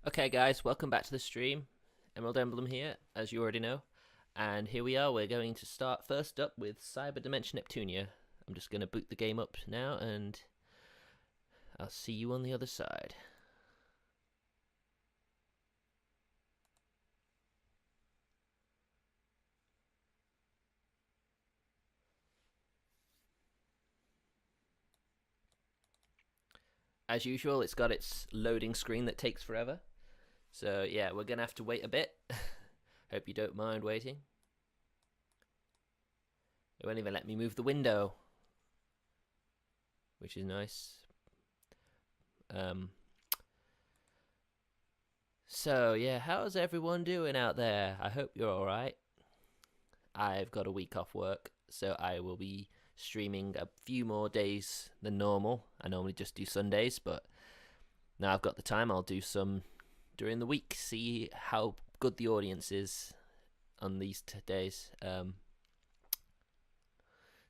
Okay guys, welcome back to the stream. Emerald Emblem here, as you already know. And here we are, we're going to start first up with CyberDimension Neptunia. I'm just going to boot the game up now and I'll see you on the other side. As usual, it's got its loading screen that takes forever. So yeah, we're going to have to wait a bit. Hope you don't mind waiting. It won't even let me move the window, which is nice. So yeah, how's everyone doing out there? I hope you're alright. I've got a week off work, so I will be streaming a few more days than normal. I normally just do Sundays, but now I've got the time, I'll do some during the week, see how good the audience is on these days.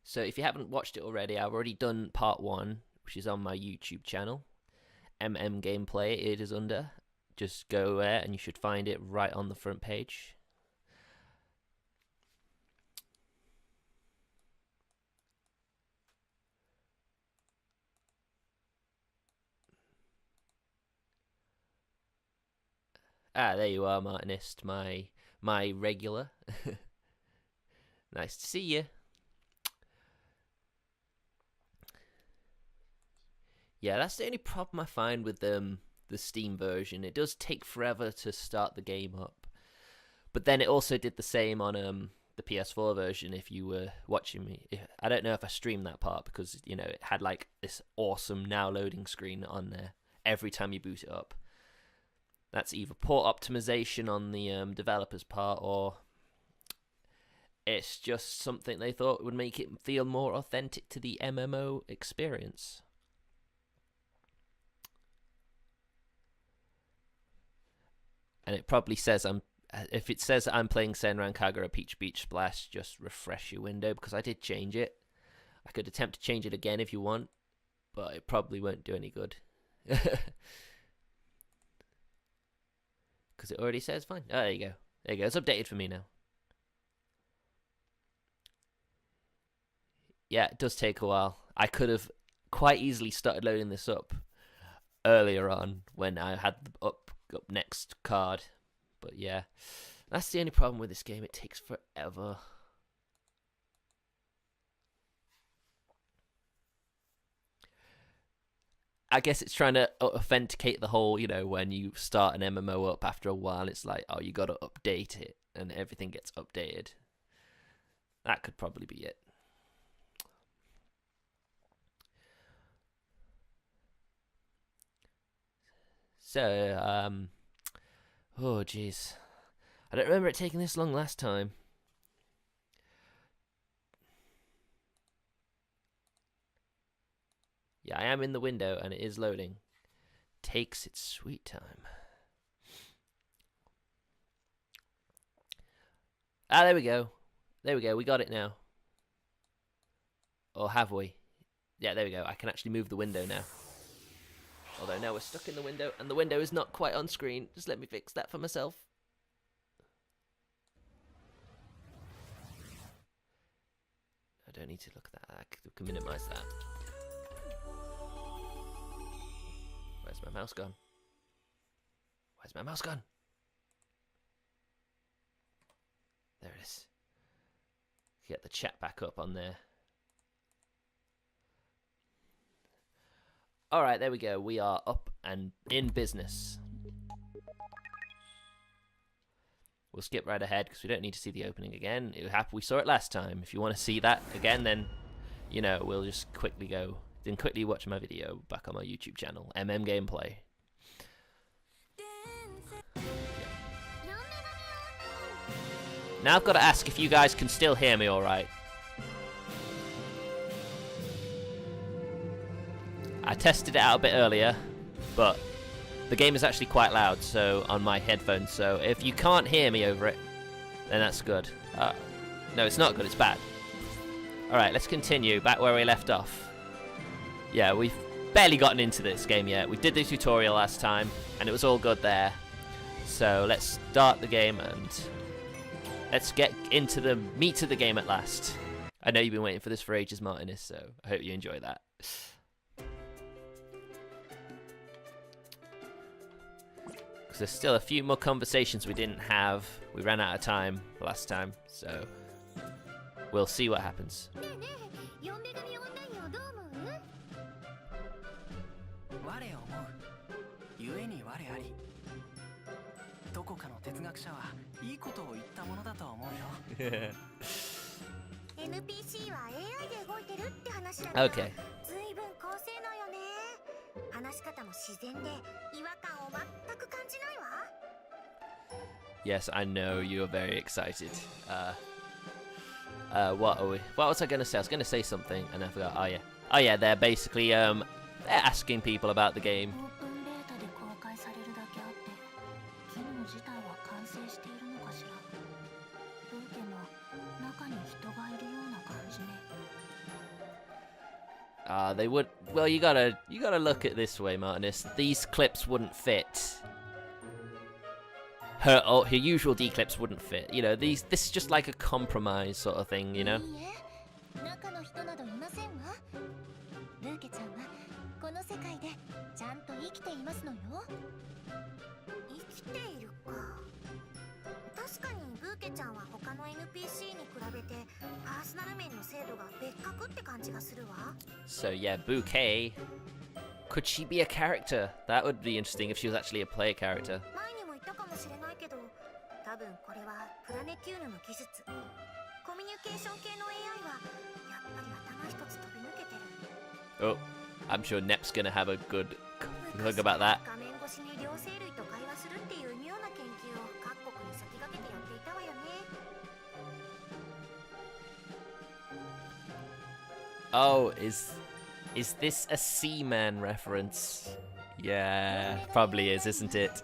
So if you haven't watched it already, I've already done part 1, which is on my YouTube channel. EmEmGameplay it is under. Just go there and you should find it right on the front page. Ah, there you are, Martinist, my regular. Nice to see you. Yeah, that's the only problem I find with the Steam version. It does take forever to start the game up. But then it also did the same on the PS4 version. If you were watching me, I don't know if I streamed that part because you know it had like this awesome now loading screen on there every time you boot it up. That's either poor optimization on the developer's part, or it's just something they thought would make it feel more authentic to the MMO experience. And it probably says if it says I'm playing Senran Kagura Peach Beach Splash, just refresh your window, because I did change it. I could attempt to change it again if you want, but it probably won't do any good. Because it already says fine. Oh, there you go. There you go. It's updated for me now. Yeah, it does take a while. I could have quite easily started loading this up earlier on when I had the up next card, but yeah, that's the only problem with this game. It takes forever. I guess it's trying to authenticate the whole, you know, when you start an MMO up after a while, it's like, oh, you got to update it, and everything gets updated. That could probably be it. So, oh jeez, I don't remember it taking this long last time. Yeah, I am in the window and it is loading. Takes its sweet time. Ah, there we go. There we go. We got it now. Or have we? Yeah, there we go. I can actually move the window now. Although now we're stuck in the window and the window is not quite on screen. Just let me fix that for myself. I don't need to look at that. I can minimize that. Where's my mouse gone? Where's my mouse gone? There it is. Get the chat back up on there. Alright, there we go. We are up and in business. We'll skip right ahead because we don't need to see the opening again. We saw it last time. If you want to see that again, then, you know, we'll just quickly go. Then quickly watch my video back on my YouTube channel, EmEmGameplay. Now I've got to ask if you guys can still hear me alright. I tested it out a bit earlier, but the game is actually quite loud so on my headphones, so if you can't hear me over it, then that's good. No, it's not good, it's bad. Alright, let's continue back where we left off. Yeah, we've barely gotten into this game yet. We did the tutorial last time, and it was all good there. So let's start the game and let's get into the meat of the game at last. I know you've been waiting for this for ages, Martinus, so I hope you enjoy that. Because there's still a few more conversations we didn't have. We ran out of time last time, so we'll see what happens. Okay. Yes, I know you're very excited. What are we? What was I gonna say? I was gonna say something and I forgot. Oh yeah. Oh yeah, they're basically they're asking people about the game. They would. Well, you gotta look at it this way, Martinus. These clips wouldn't fit. Her usual D clips wouldn't fit. You know, this is just like a compromise sort of thing, you know. So yeah, Bouquet. Could she be a character? That would be interesting if she was actually a player character. Oh, I'm sure Nep's gonna have a good look about that. Oh, is this a Seaman reference? Yeah, probably is, isn't it?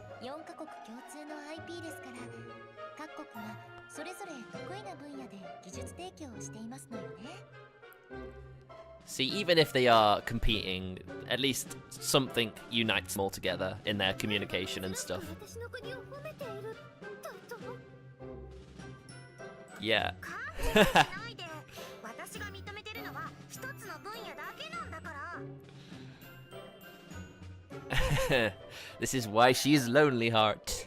See, even if they are competing, at least something unites them all together in their communication and stuff. Yeah. This is why she's Lonely Heart.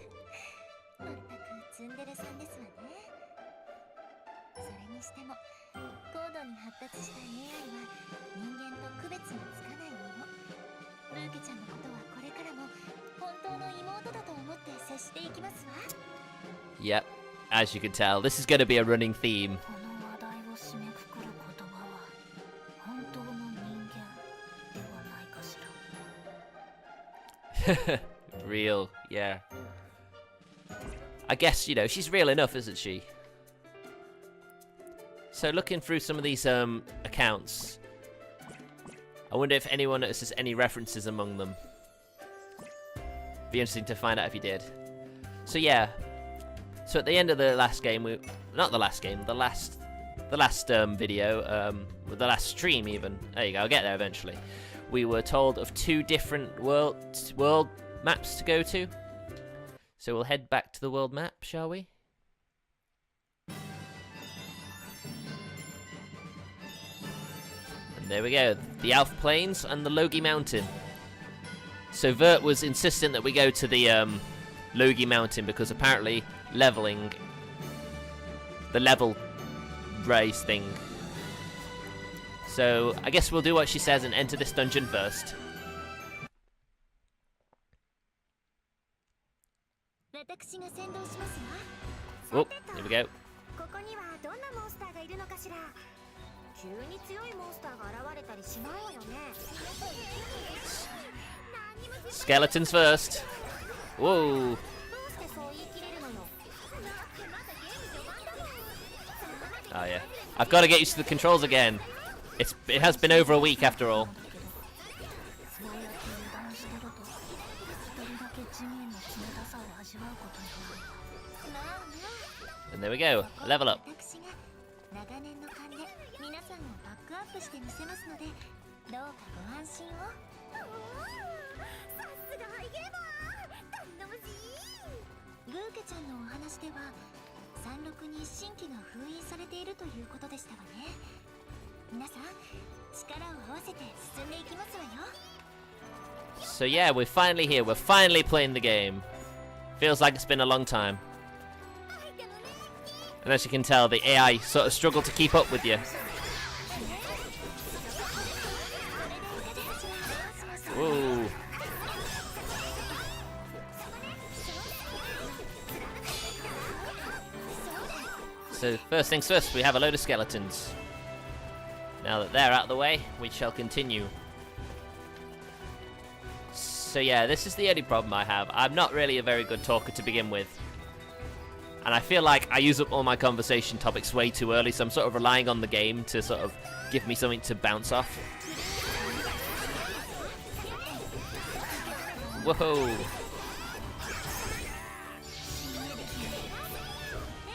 Yep, as you can tell, this is going to be a running theme. Real, yeah. I guess, you know, she's real enough, isn't she? So looking through some of these accounts, I wonder if anyone notices any references among them. Be interesting to find out if you did. So yeah, so at the end of the last game, not the last game, the last video, the last stream even. There you go, I'll get there eventually. We were told of 2 different world maps to go to. So we'll head back to the world map, shall we? And there we go, the Alpha Plains and the Logi Mountain. So Vert was insistent that we go to the Logi Mountain because apparently leveling, the level raise thing. So I guess we'll do what she says and enter this dungeon first. Oh, here we go. Skeletons first. Whoa. Oh yeah. I've got to get used to the controls again. It has been over a week after all. And there we go. Level up. So yeah, we're finally here. We're finally playing the game. Feels like it's been a long time. And as you can tell, the AI sort of struggled to keep up with you. Whoa. So first things first, we have a load of skeletons. Now that they're out of the way, we shall continue. So yeah, this is the only problem I have. I'm not really a very good talker to begin with. And I feel like I use up all my conversation topics way too early, so I'm sort of relying on the game to sort of give me something to bounce off. Whoa!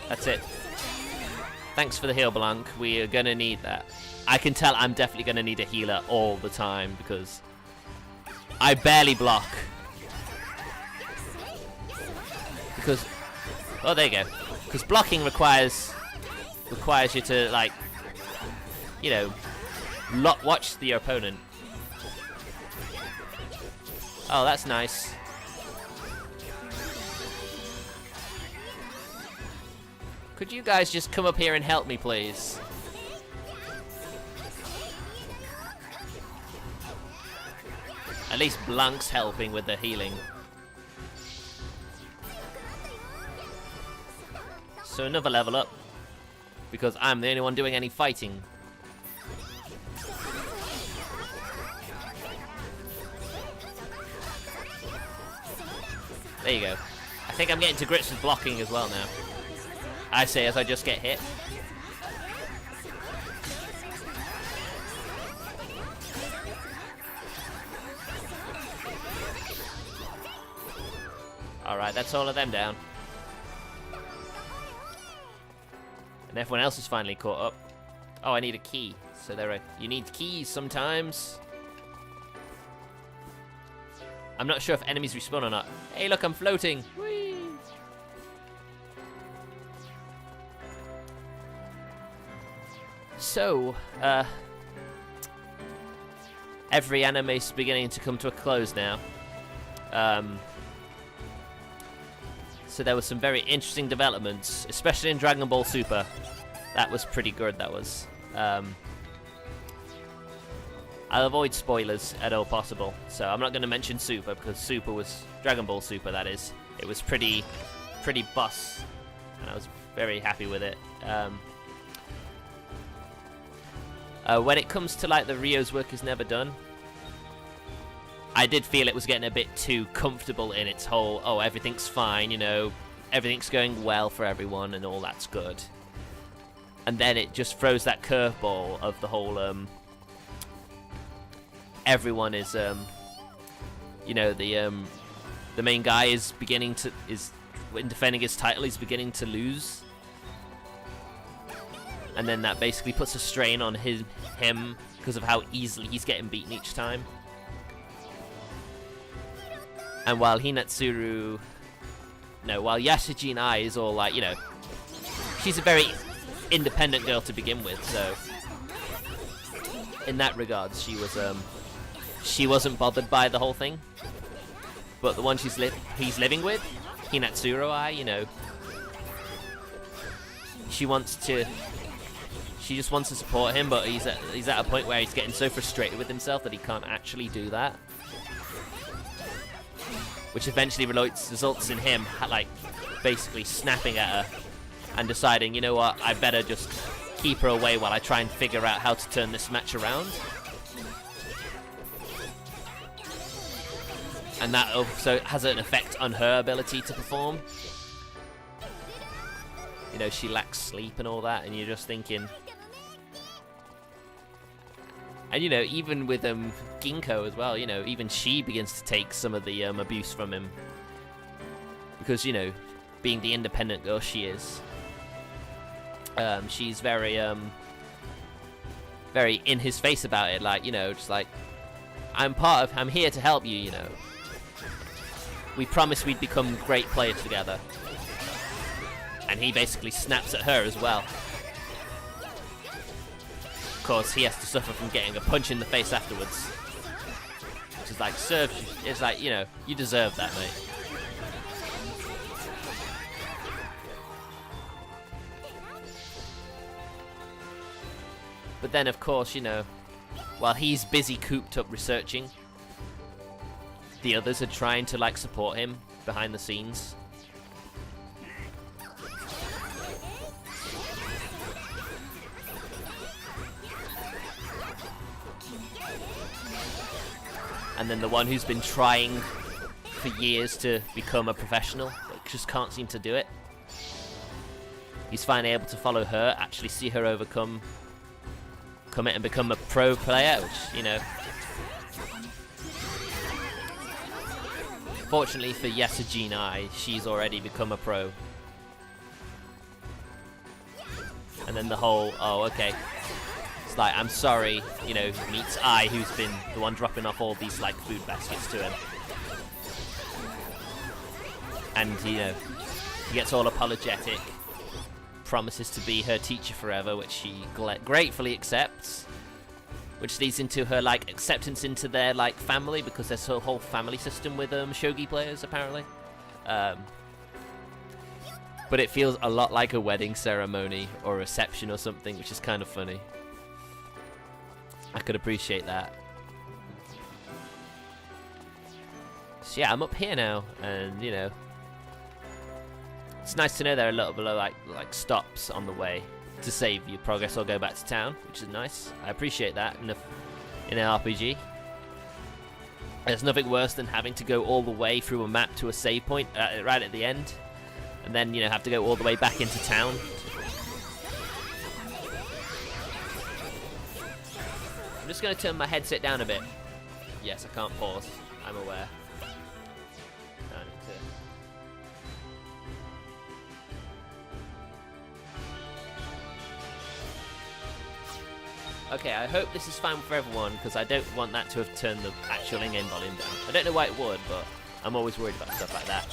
That's it. Thanks for the heal, Blanc. We are gonna need that. I can tell I'm definitely gonna need a healer all the time because I barely block. Because, oh, there you go. Because blocking requires you to, like, you know, watch your opponent. Oh, that's nice. Could you guys just come up here and help me, please? At least Blanc's helping with the healing. So another level up. Because I'm the only one doing any fighting. There you go. I think I'm getting to grips with blocking as well now. I say as I just get hit. Alright, that's all of them down. And everyone else is finally caught up. Oh, I need a key. So you need keys sometimes. I'm not sure if enemies respawn or not. Hey, look, I'm floating. Whee! So, every anime is beginning to come to a close now. So there were some very interesting developments, especially in Dragon Ball Super. That was pretty good, that was. I'll avoid spoilers at all possible, so I'm not going to mention Super, because Super was Dragon Ball Super, that is. It was pretty boss, and I was very happy with it. When it comes to, like, the Rio's work is never done, I did feel it was getting a bit too comfortable in its whole, oh, everything's fine, you know, everything's going well for everyone and all that's good. And then it just throws that curveball of the whole, everyone is, you know, the main guy is when defending his title, he's beginning to lose. And then that basically puts a strain on him because of how easily he's getting beaten each time. And while Yashiji and Ai is all like, you know, she's a very independent girl to begin with, so in that regard, she wasn't bothered by the whole thing. But the one he's living with, Hinatsuro Ai, you know, she just wants to support him, but he's at a point where he's getting so frustrated with himself that he can't actually do that. Which eventually results in him, like, basically snapping at her and deciding, you know what, I better just keep her away while I try and figure out how to turn this match around. And that also has an effect on her ability to perform. You know, she lacks sleep and all that, and you're just thinking... And, you know, even with Ginkgo as well, you know, even she begins to take some of the abuse from him. Because, you know, being the independent girl she is, she's very in his face about it. Like, you know, just like, I'm here to help you, you know. We promised we'd become great players together. And he basically snaps at her as well. Of course, he has to suffer from getting a punch in the face afterwards. Which is like, it's like, you know, you deserve that, mate. But then, of course, you know, while he's busy cooped up researching, the others are trying to, like, support him behind the scenes. And then the one who's been trying for years to become a professional, but just can't seem to do it. He's finally able to follow her, actually see her overcome it and become a pro player, which, you know. Fortunately for Yasujin Ai, she's already become a pro. And then the whole, oh, okay. It's like, I'm sorry, you know, meets Ai, who's been the one dropping off all these, like, food baskets to him. And, you know, he gets all apologetic, promises to be her teacher forever, which she gratefully accepts. Which leads into her, like, acceptance into their, like, family, because there's a whole family system with shogi players, apparently. But it feels a lot like a wedding ceremony or a reception or something, which is kind of funny. I could appreciate that. So yeah, I'm up here now, and, you know, it's nice to know there are a lot of like stops on the way to save your progress or go back to town, which is nice. I appreciate that in an RPG. There's nothing worse than having to go all the way through a map to a save point right at the end, and then, you know, have to go all the way back into town. I'm just going to turn my headset down a bit. Yes, I can't pause. I'm aware. No, I need to... Okay, I hope this is fine for everyone, because I don't want that to have turned the actual in-game volume down. I don't know why it would, but I'm always worried about stuff like that.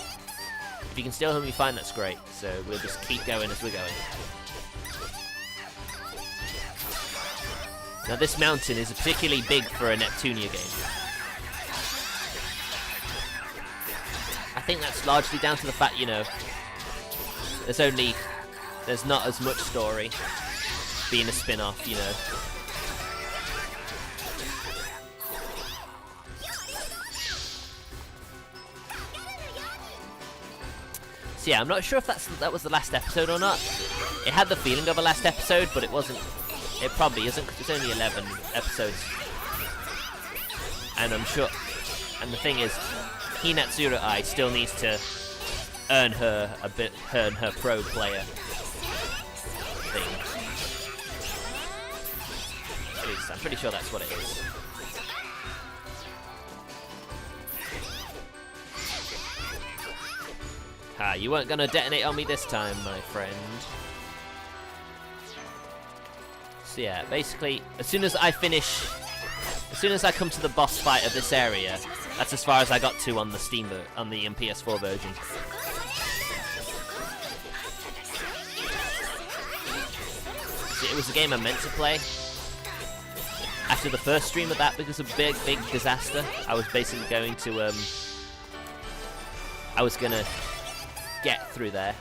If you can still hear me fine, that's great. So we'll just keep going as we're going. Now this mountain is particularly big for a Neptunia game. I think that's largely down to the fact, you know, there's not as much story being a spin-off, you know. So yeah, I'm not sure if that was the last episode or not. It had the feeling of a last episode, but it wasn't. It probably isn't, because it's only 11 episodes. And I'm sure... And the thing is, Hinatsura Ai still needs to earn her pro player thing. At least, I'm pretty sure that's what it is. Ha, you weren't gonna detonate on me this time, my friend. So yeah, basically, as soon as I come to the boss fight of this area, that's as far as I got to on the on the PS4 version. See, it was a game I meant to play. After the first stream of that, because of big disaster, I was basically going to, I was gonna get through there.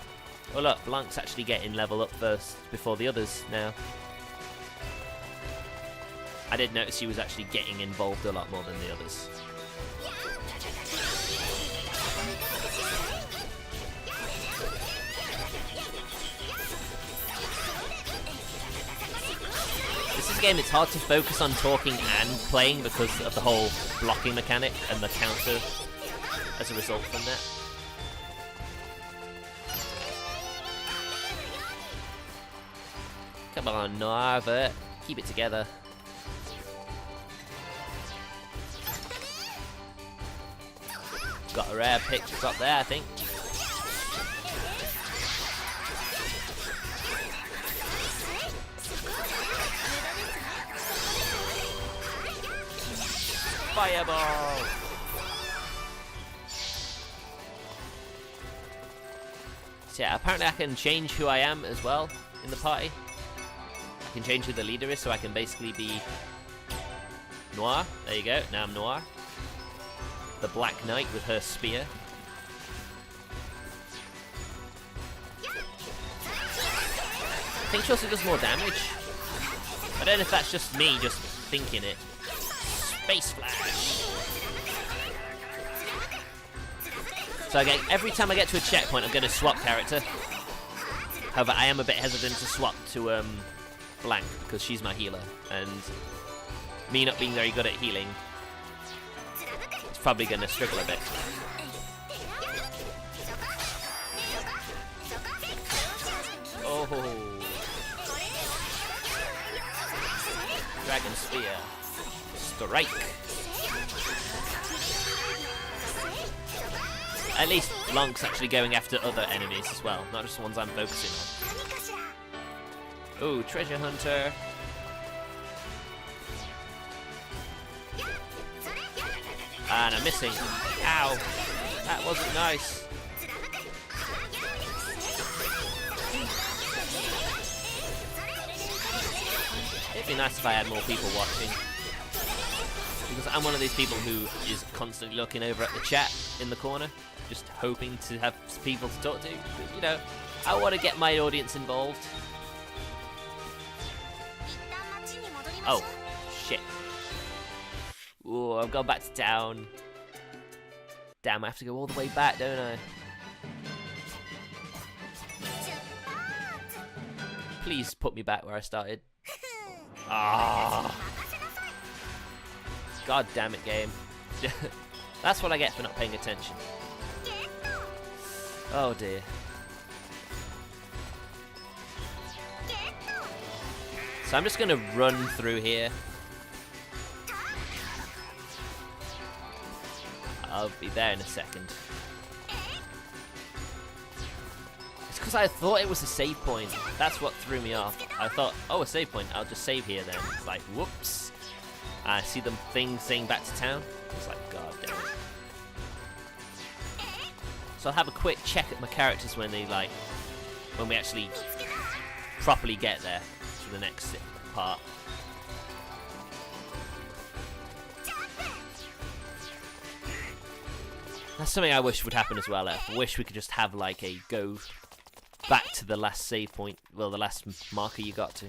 Well look, Blanc's actually getting level up first before the others now. I did notice he was actually getting involved a lot more than the others. This is a game, it's hard to focus on talking and playing because of the whole blocking mechanic and the counter as a result from that. Come on, Narva, keep it together. Got a rare pick up there, I think. Fireball! So yeah, apparently I can change who I am as well in the party. I can change who the leader is, so I can basically be Noir. There you go, now I'm Noir. The Black Knight with her spear. I think she also does more damage. I don't know if that's just me just thinking it. Space Flash! So every time I get to a checkpoint, I'm going to swap character. However, I am a bit hesitant to swap to Blank, because she's my healer. And me not being very good at healing, it's probably going to struggle a bit. Oh! Dragon Spear. Strike. At least Blank's actually going after other enemies as well, not just the ones I'm focusing on. Ooh, Treasure Hunter. And I'm missing. Ow. That wasn't nice. It'd be nice if I had more people watching. Because I'm one of these people who is constantly looking over at the chat in the corner, just hoping to have people to talk to. You know, I want to get my audience involved. Oh, shit. Ooh, I've gone back to town. Damn, I have to go all the way back, don't I? Please put me back where I started. Ah. God damn it, game. That's what I get for not paying attention. Oh dear. So I'm just gonna run through here. I'll be there in a second. It's because I thought it was a save point. That's what threw me off. I thought, oh, a save point, I'll just save here then. It's like, whoops. I see the thing saying back to town. It's like, god damn it. So I'll have a quick check at my characters when they when we actually properly get there for the next part. That's something I wish would happen as well. I wish we could just have a go back to the last save point, well, the last marker you got to.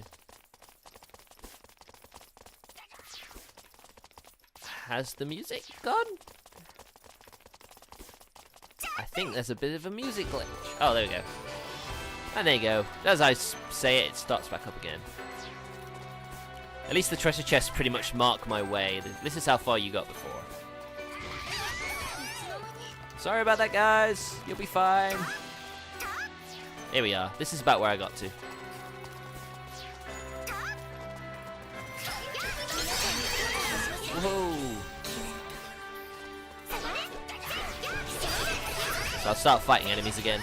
Has the music gone? I think there's a bit of a music glitch. Oh, there we go. And there you go. As I say it, it starts back up again. At least the treasure chests pretty much mark my way. This is how far you got before. Sorry about that, guys. You'll be fine. Here we are. This is about where I got to. Whoa. So I'll start fighting enemies again.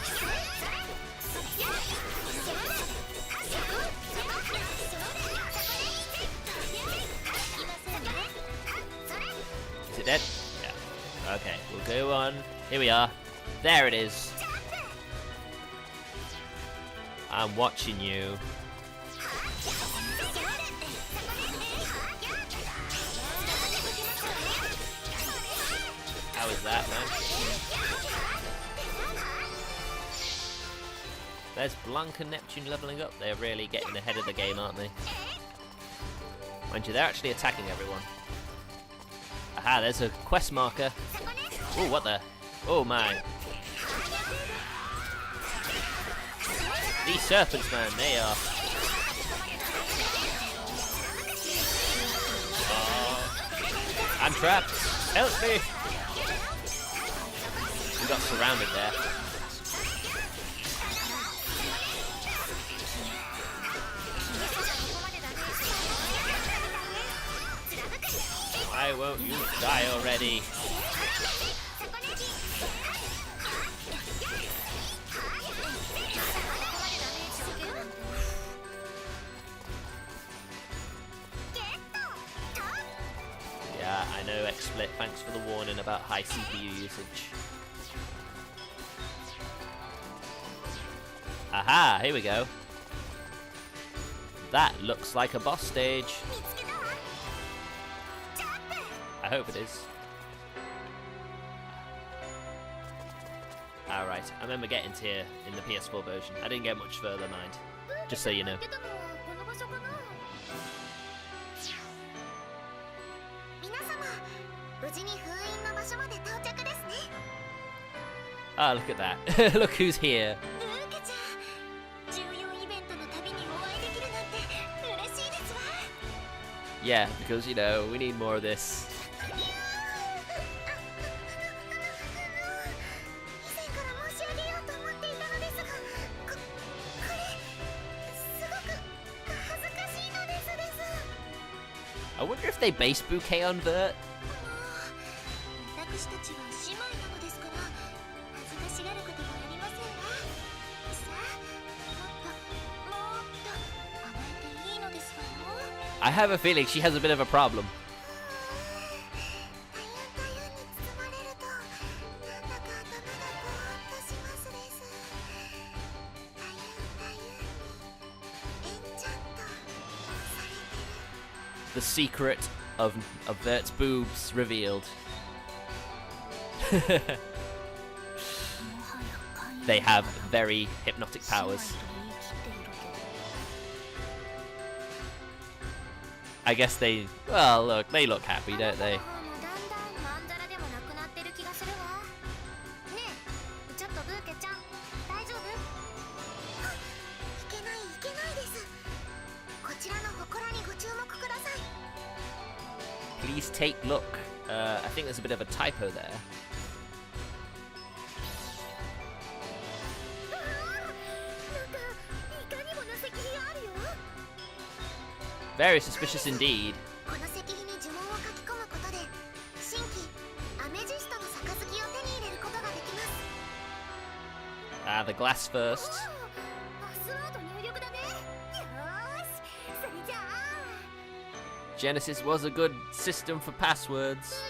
Is it dead? Yeah. Okay, we'll go on. Here we are. There it is. I'm watching you. How is that, man? There's Blanc and Neptune leveling up. They're really getting ahead of the game, aren't they? Mind you, they're actually attacking everyone. Aha, there's a quest marker. Oh, what the? Oh, my. These serpents, man, they are... Oh. I'm trapped. Help me. We got surrounded there. Why won't you die already? Yeah, I know, XSplit. Thanks for the warning about high CPU usage. Aha, here we go. That looks like a boss stage. I hope it is. Alright, I remember getting to here in the PS4 version. I didn't get much further, mind. Just so you know. Oh, look at that. Look who's here. Yeah, because, you know, we need more of this. I wonder if they base bouquet on Vert. I have a feeling she has a bit of a problem. The secret of Vert's boobs revealed. They have very hypnotic powers. I guess they, well, look, they look happy, don't they? Please take look. I think there's a bit of a typo there. Very suspicious indeed. Ah, the glass first. Genesis was a good system for passwords.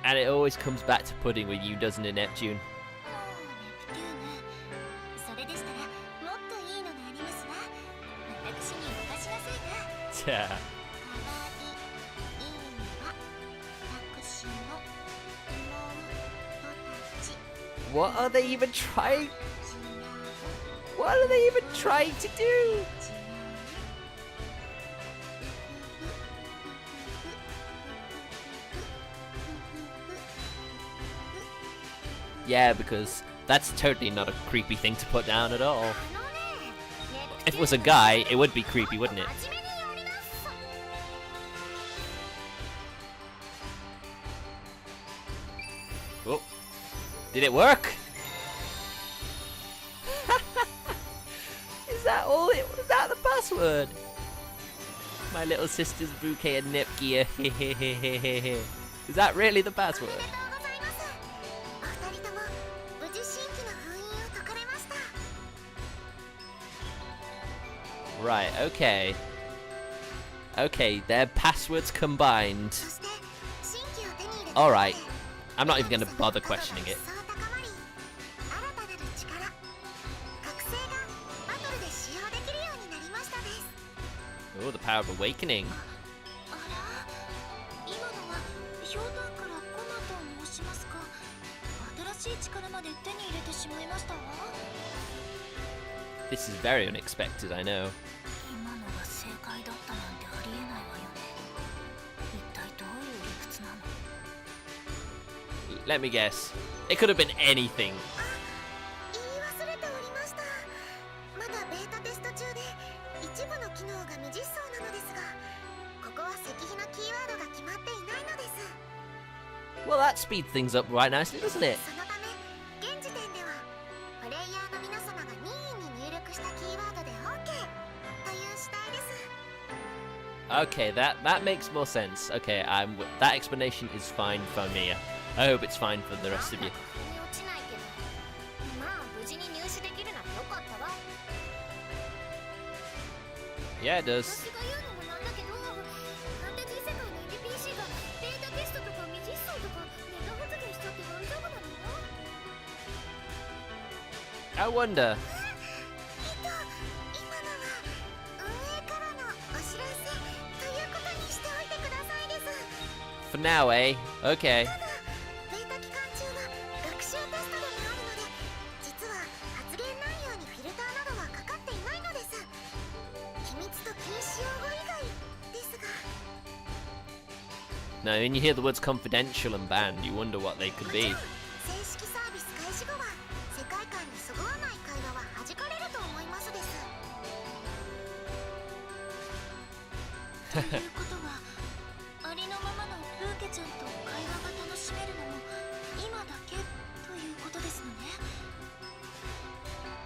And it always comes back to pudding with you, doesn't it, Neptune? Yeah. What are they even trying? What are they even trying to do? Yeah, because that's totally not a creepy thing to put down at all. If it was a guy, it would be creepy, wouldn't it? Oh, did it work? Is that all? Was that the password? My little sister's bouquet of Nepgear. Is that really the password? Right, okay. Okay, their passwords combined. Alright. I'm not even going to bother questioning it. Oh, the power of awakening. This is very unexpected, I know. Let me guess. It could have been anything. Well, that speeds things up right nicely, doesn't it? Okay, that makes more sense. Okay, that explanation is fine for me. I hope it's fine for the rest of you. Yeah, it does. I wonder. For now, eh? Okay. Now, when you hear the words confidential and banned, you wonder what they could be.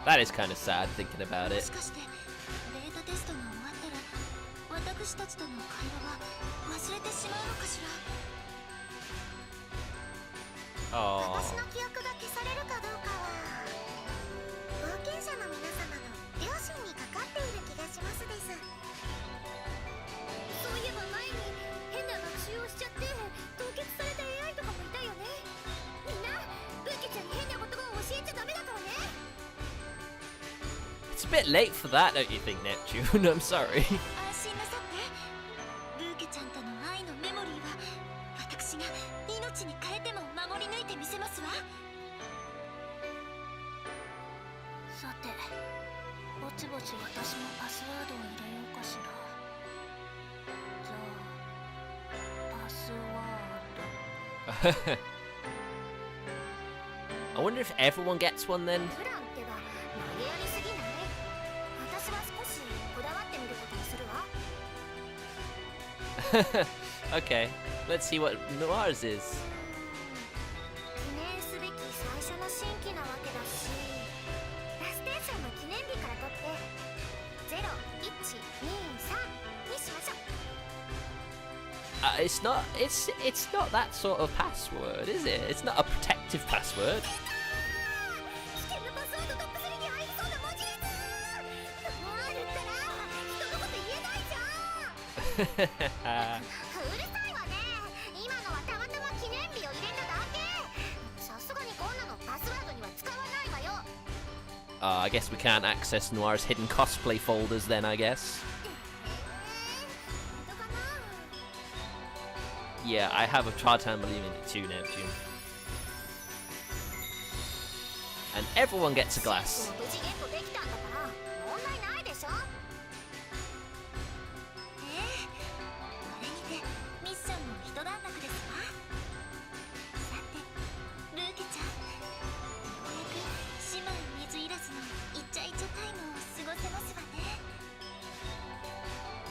That is kind of sad thinking about it. Oh. It's a bit late for that, don't you think, Neptune? I'm sorry. I wonder if everyone gets one then. Okay, let's see what Noir's is. It's not that sort of password, is it? It's not a protective password. I guess we can't access Noir's hidden cosplay folders then, I guess. Yeah, I have a hard time believing it too, Neptune. And everyone gets a glass.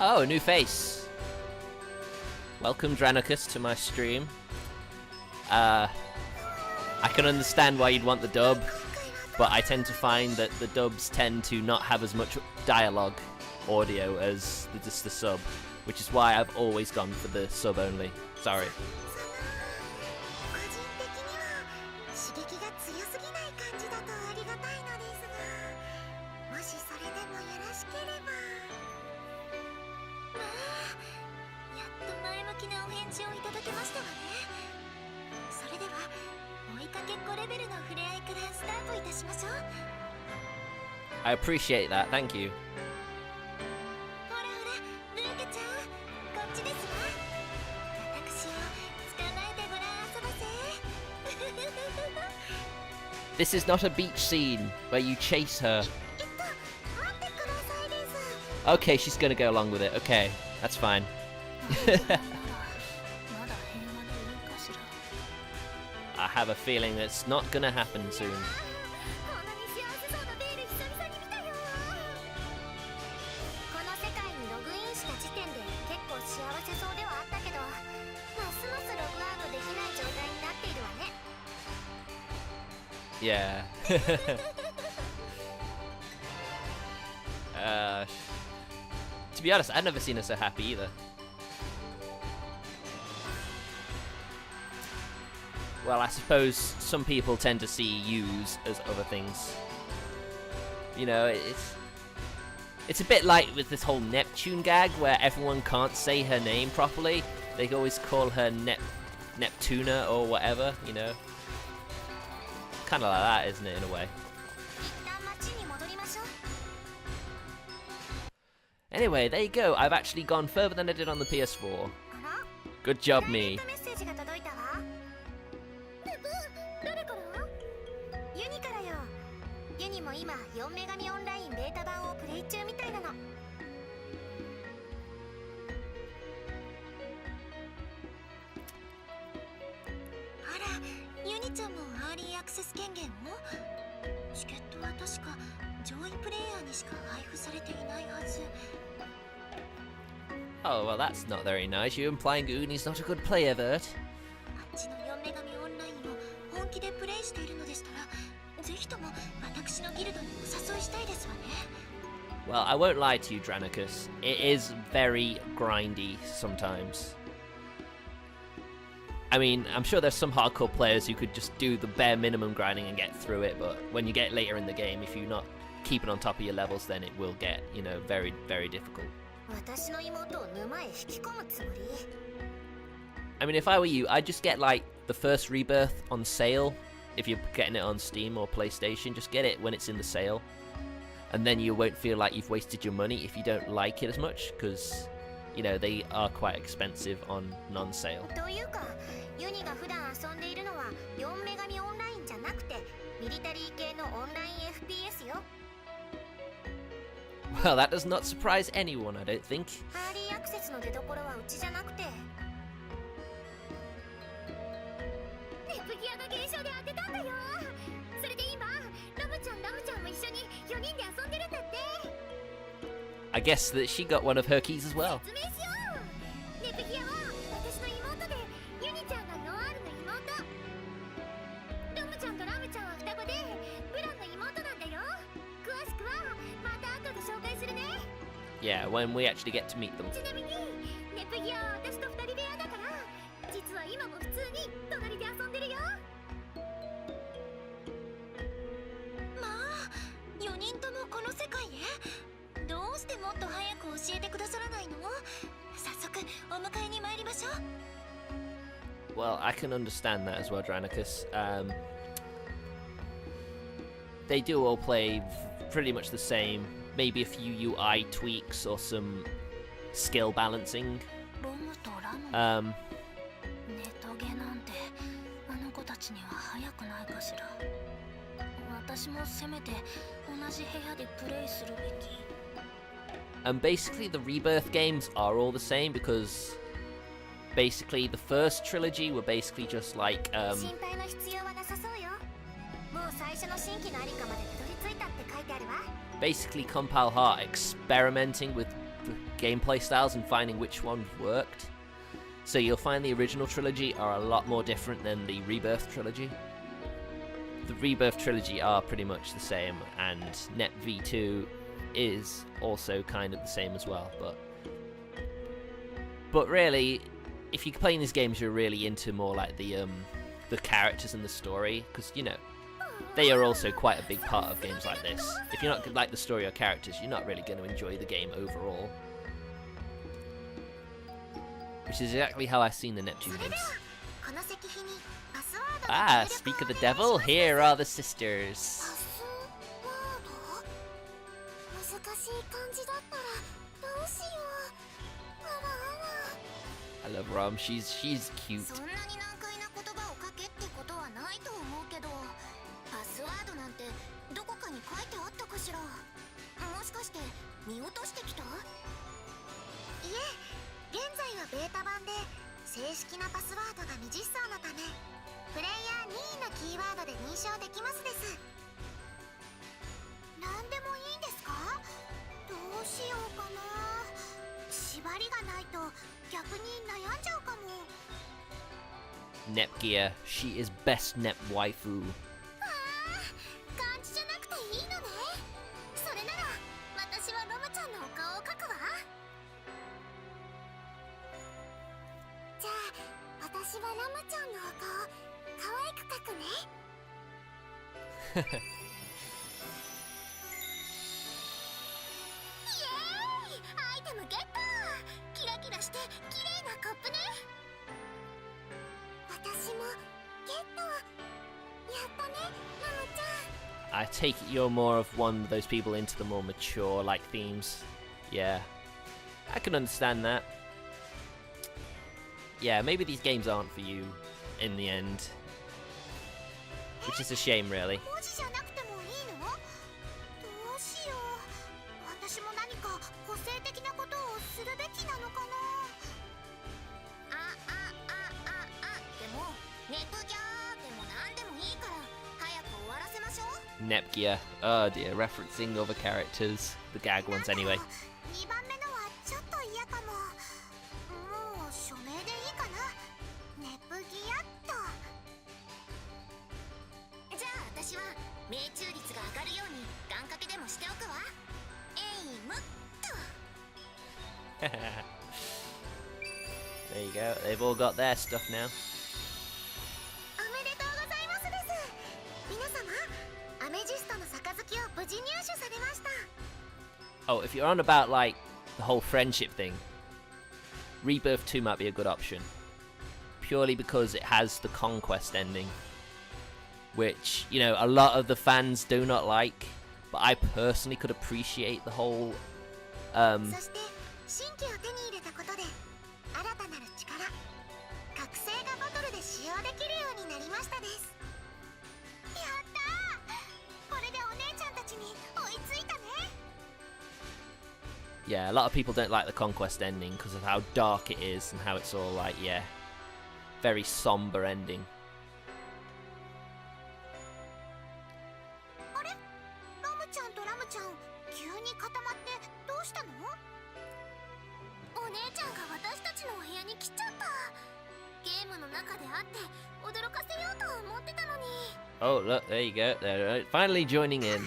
Oh, a new face. Welcome, Dranicus, to my stream. I can understand why you'd want the dub, but I tend to find that the dubs tend to not have as much dialogue audio as just the sub, which is why I've always gone for the sub only. Sorry. I appreciate that, thank you. This is not a beach scene where you chase her. Okay, she's gonna go along with it. Okay, that's fine. I have a feeling it's not gonna happen soon. Yeah. To be honest, I've never seen her so happy either. Well, I suppose some people tend to see use as other things. You know, it's a bit like with this whole Neptune gag where everyone can't say her name properly. They always call her Neptunia or whatever, you know. Kind of like that, isn't it, in a way? Anyway, there you go. I've actually gone further than I did on the PS4. Good job, me. Oh, well, that's not very nice. You're implying Uni's not a good player, Vert. Well, I won't lie to you, Dranicus. It is very grindy sometimes. I mean, I'm sure there's some hardcore players who could just do the bare minimum grinding and get through it, but when you get later in the game, if you're not keeping on top of your levels, then it will get, you know, very, very difficult. I mean, if I were you, I'd just get, like, the first Rebirth on sale. If you're getting it on Steam or PlayStation, just get it when it's in the sale. And then you won't feel like you've wasted your money if you don't like it as much, because, you know, they are quite expensive on non-sale. Well, that does not surprise anyone, I don't think. I guess that she got one of her keys as well. Yeah, when we actually get to meet them. Well, I can understand that as well, Dranicus. They do all play pretty much the same. Maybe a few UI tweaks or some skill balancing. And basically the Rebirth games are all the same, because basically the first trilogy were basically just like basically Compile Heart experimenting with the gameplay styles and finding which ones worked. So you'll find the original trilogy are a lot more different than the Rebirth trilogy. The Rebirth trilogy are pretty much the same, and Net V2 is also kind of the same as well, but really, if you're playing these games, you're really into more like the characters and the story, because, you know, they are also quite a big part of games like this. If you're not like the story or characters, you're not really going to enjoy the game overall. Which is exactly how I've seen the Neptune games. Ah, speak of the devil, here are the sisters. I love Rom, she's cute. Nepgear, she is best Nep waifu. I take it you're more of one of those people into the more mature like themes. Yeah. I can understand that. Yeah, maybe these games aren't for you in the end. Which is a shame, really. Neptunia. Oh dear, referencing other characters. The gag ones, anyway. There you go, they've all got their stuff now. Oh, if you're on about, like, the whole friendship thing, Rebirth 2 might be a good option. Purely because it has the conquest ending. Which, you know, a lot of the fans do not like. But I personally could appreciate the whole, yeah, a lot of people don't like the conquest ending because of how dark it is and how it's all like, yeah, very somber ending. Oh, look, there you go. They're finally joining in.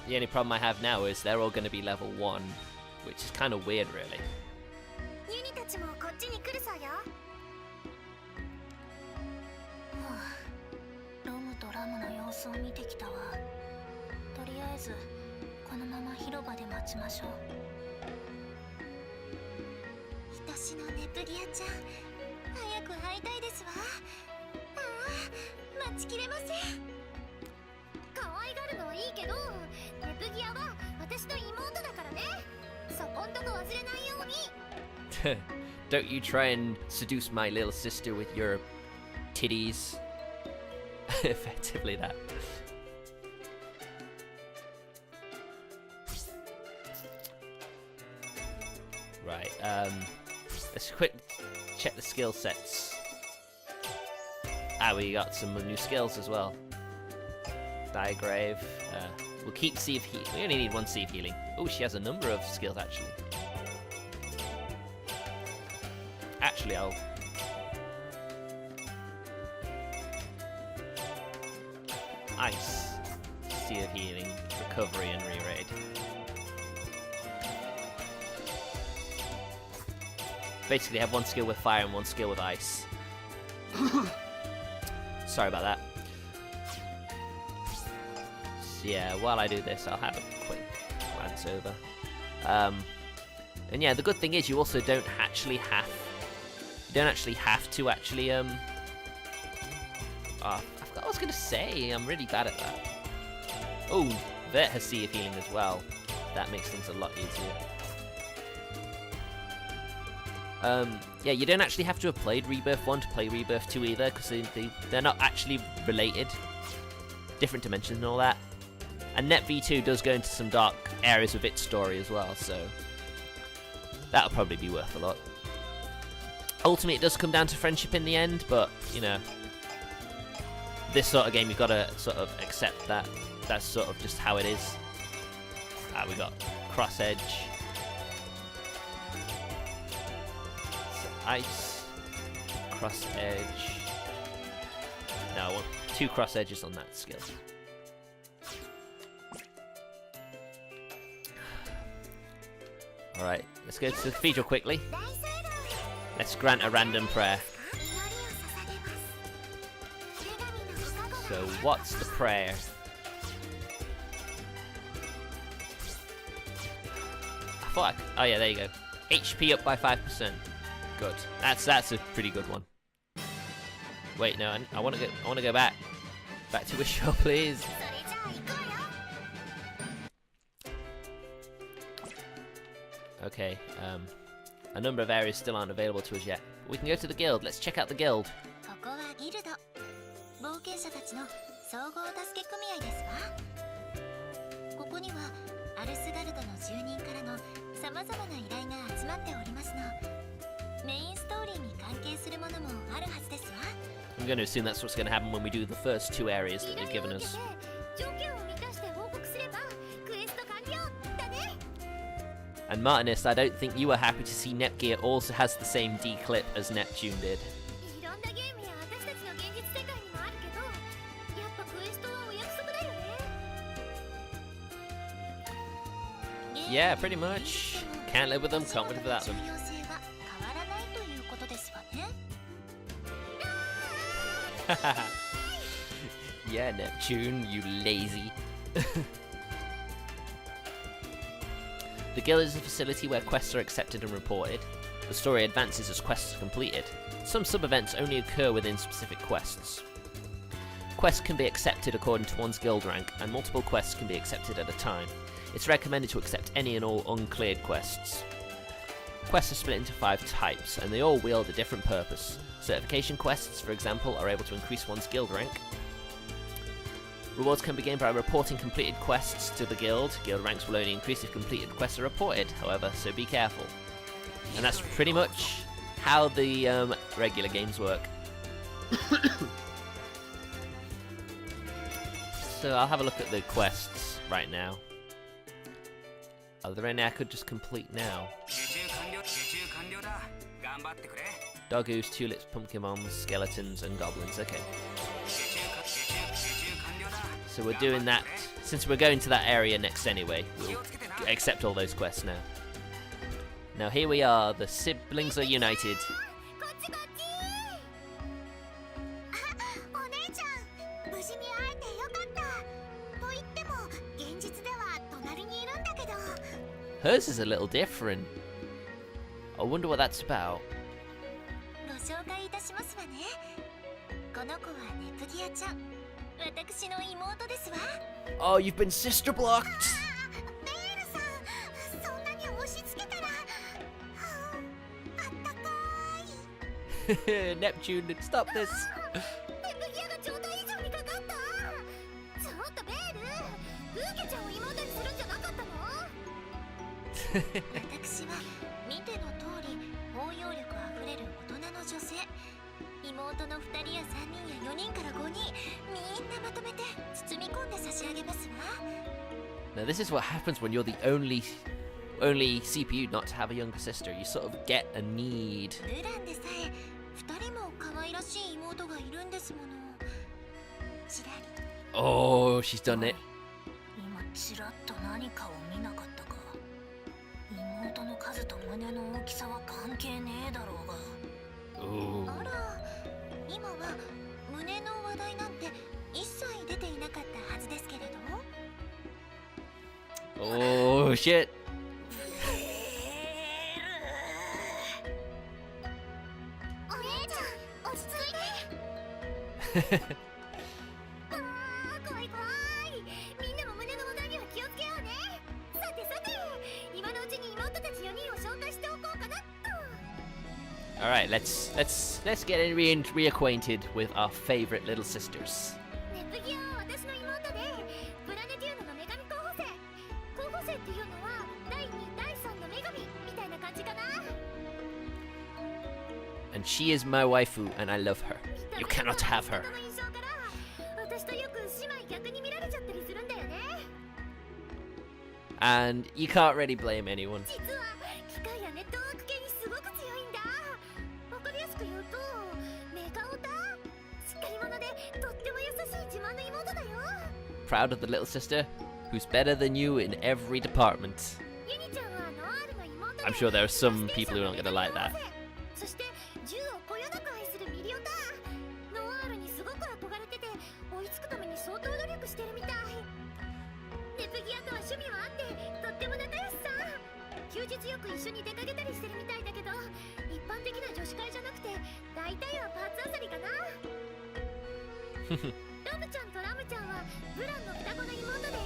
The only problem I have now is they're all going to be level 1, which is kind of weird, really. Don't you try and seduce my little sister with your titties. Effectively that. Right, let's quick check the skill sets. Ah, we got some new skills as well. Diagrave. We'll keep Sea of Healing. We only need 1 Sea of Healing. Oh, she has a number of skills, actually. Actually, I'll... Ice. Sea of Healing. Recovery and re-raid. Basically, have 1 skill with fire and 1 skill with ice. Sorry about that. So yeah, while I do this, I'll have a quick glance over. And yeah, the good thing is you also don't actually have... You don't actually have to actually, Oh, I forgot what I was going to say. I'm really bad at that. Oh, Vert has Sea of Healing as well. That makes things a lot easier. Yeah, you don't actually have to have played Rebirth 1 to play Rebirth 2 either, because they're not actually related. Different dimensions and all that. And Net V2 does go into some dark areas of its story as well, so that'll probably be worth a lot. Ultimately, it does come down to friendship in the end, but, you know, this sort of game, you've got to sort of accept that. That's sort of just how it is. Ah, we got Cross Edge. Ice, Cross Edge. No, I want 2 Cross Edges on that skill. Alright, let's go to the cathedral quickly. Let's grant a random prayer. So, what's the prayer? Oh yeah, there you go. HP up by 5%. Good. That's a pretty good one. Wait, no, I want to go back. Back to Wish Your please. Okay. A number of areas still aren't available to us yet. We can go to the guild. Let's check out the guild. I'm going to assume that's what's going to happen when we do the first two areas that they've given us. And Martinist, I don't think you were happy to see Netgear also has the same D-clip as Neptune did. Yeah, pretty much. Can't live with them, can't live without them. Yeah, Neptune, you lazy. The guild is a facility where quests are accepted and reported. The story advances as quests are completed. Some sub-events only occur within specific quests. Quests can be accepted according to one's guild rank, and multiple quests can be accepted at a time. It's recommended to accept any and all uncleared quests. Quests are split into 5 types, and they all wield a different purpose. Certification quests, for example, are able to increase one's guild rank. Rewards can be gained by reporting completed quests to the guild. Guild ranks will only increase if completed quests are reported, however, so be careful. And that's pretty much how the regular games work. So I'll have a look at the quests right now. Are there any I could just complete now? Doggoos, tulips, pumpkin bombs, skeletons, and goblins. Okay. So we're doing that. Since we're going to that area next anyway, we'll accept all those quests now. Now here we are. The siblings are united. Hers is a little different. I wonder what that's about. Oh, you've been sister blocked! Neptune, stop this! Now this is what happens when you're the only CPU not to have a younger sister. You sort of get a need. Oh, she's done it. Ooh. Oh shit. Alright, let's get reacquainted with our favorite little sisters. And she is my waifu, and I love her. You cannot have her. And you can't really blame anyone. Proud of the little sister, who's better than you in every department. I'm sure there are some people who aren't going to like that. そして銃をこよなく愛するミリオタノワールにすごく憧れてて追いつくために相当努力してるみたい。ネプギアとは趣味もあってとっても仲良しさ。休日よく一緒に出かけたりしてるみたいだけど一般的な女子会じゃなくて大体はパーツあさりかな。ロムちゃんとラムちゃんはブランの双子の妹で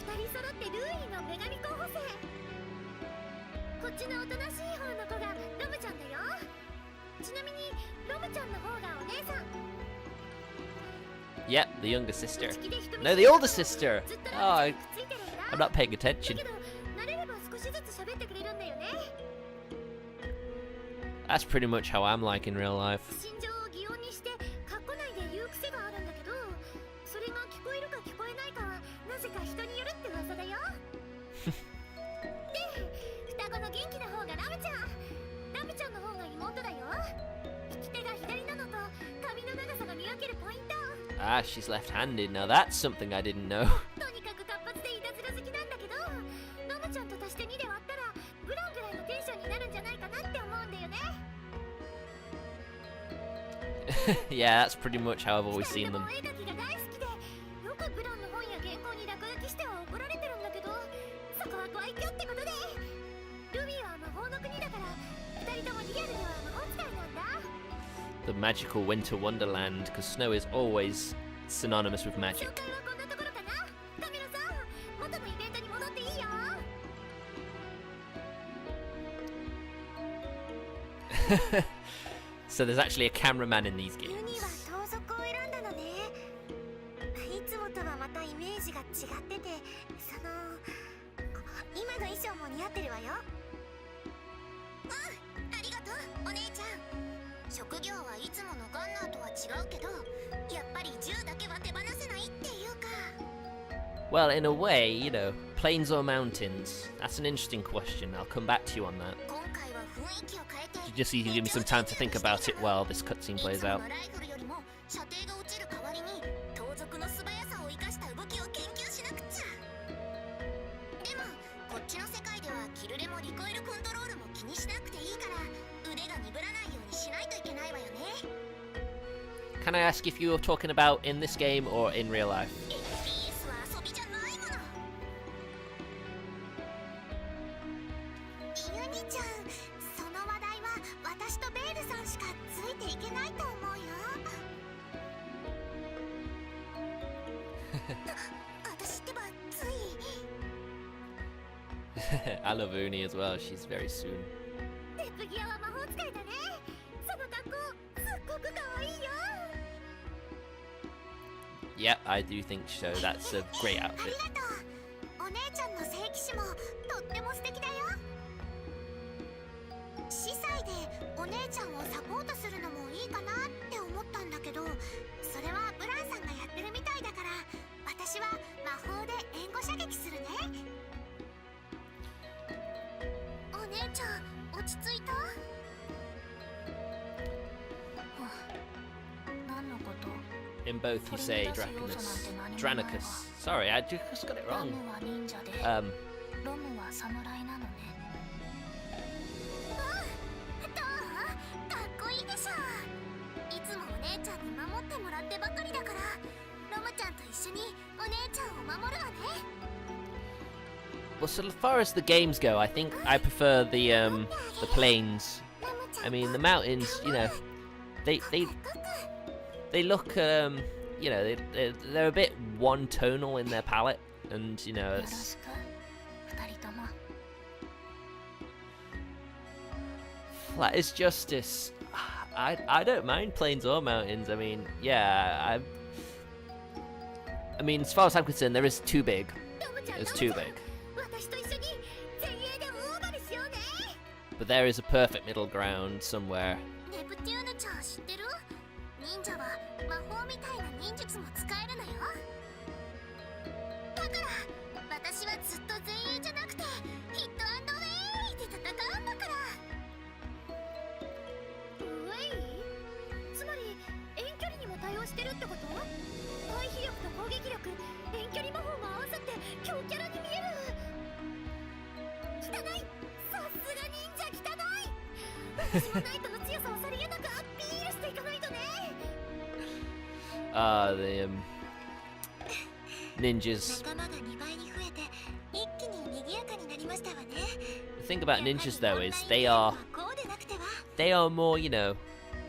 2人揃ってルーイの女神候補生。こっちのおとなしい方の子がロムちゃんだよ。ちなみにロムちゃんの方がお姉さん。 Yep, the younger sister. No, the older sister. Oh, I'm not paying attention. That's pretty much how I'm like in real life. 心情を擬音にしてカッコ内で言う癖があるんだけどそれが聞こえるか聞こえないかはなぜか人によるって噂だよ。で、双子の元気な方がラムちゃん。ラムちゃんの方が妹だよ。利き手が左なのと髪の長さが見分けるポイント。 Ah, she's left-handed. Now that's something I didn't know. とにかく活発でいたずら好きなんだけどラムちゃんと足して2で割ったらブランぐらいのテンションになるんじゃないかなって思うんだよね。 Yeah, that's pretty much how I've always seen them. お絵描きが大好きでよくブランの本や原稿に落書きしては怒られてるんだけどそこはご愛嬌ってことでルビーは魔法の国だから2人ともリアルでは魔法使いなんだ。 The magical winter wonderland, because snow is always synonymous with 紹 magic. 介はこんなところかな。カメラさん元のイベントに戻っていいよ。 So there's actually a cameraman in these ユニ games. は盗賊を選んだのね。いつもとはまたイメージが違ってて今の衣装も似合ってるわよ。ありがとうお姉ちゃん。職業はいつものガンナーとは違うけどやっぱり銃だけは手放せないっていうか。 Well, in a way, you know, plains or mountains? That's an interesting question. I'll come back to you on that. 今回は雰囲気を変えて Just so you can give me some time to think about it while this cutscene い plays つも out. のライフルよりも射程が落ちる代わりに盗賊の素早さを生かした動きを研究しなくちゃ。でもこっちの世界ではキルレもリコイルコントロールも気にしなくていいから腕が鈍らないようにしないといけないわよね。 Can I ask if you were talking about in this game or in real life? FPS は遊びじゃないもの。ユニちゃんその話題は私とベールさんしかついていけないと思うよ。私ってばつい I love Uni as well. She's very soon. ネプギアは魔法使いだね。その格好すっごく可愛いよ。 Yep, I do think so. That's a great あり outfit. がとう。お姉ちゃんの聖騎士もとっても素敵だよ。司祭でお姉ちゃんをサポートするのもいいかなって思ったんだけどそれはブランさんがやってるみたいだから私は魔法で援護射撃するね。お姉ちゃん落ち着いた？何のこと？ In both, you say Dranicus. Sorry, I just got it ラ wrong. ムは忍者で ロムは侍なのね。どう？かっこいいでしょ。いつもお姉ちゃんに守ってもらってばかりだからロムちゃんと一緒にお姉ちゃんを守るわね。 Well, so far as the games go, I think I prefer the plains. I mean, the mountains, you know, they look, you know, they're a bit one-tonal in their palette, and you know, よろ it's しく二人とも。 flat is justice. I don't mind plains or mountains. I mean, yeah, I mean, as far as I'm concerned, there is too big. ロムちゃん It's too big. 私と一緒に前衛で大暴れしようね。 But there is a perfect middle ground somewhere. ネプテューヌちゃん知ってる？忍者は魔法みたいな忍術も使えるのよ。だから私はずっと前衛じゃなくてヒットアンドウェイで戦うんだから。ウェイ？つまり遠距離にも対応してるってこと？回避力と攻撃力、遠距離魔法が合わさって強キャラに見える。汚い。さ The ninjas. The thing about ninjas though is they are more, you know,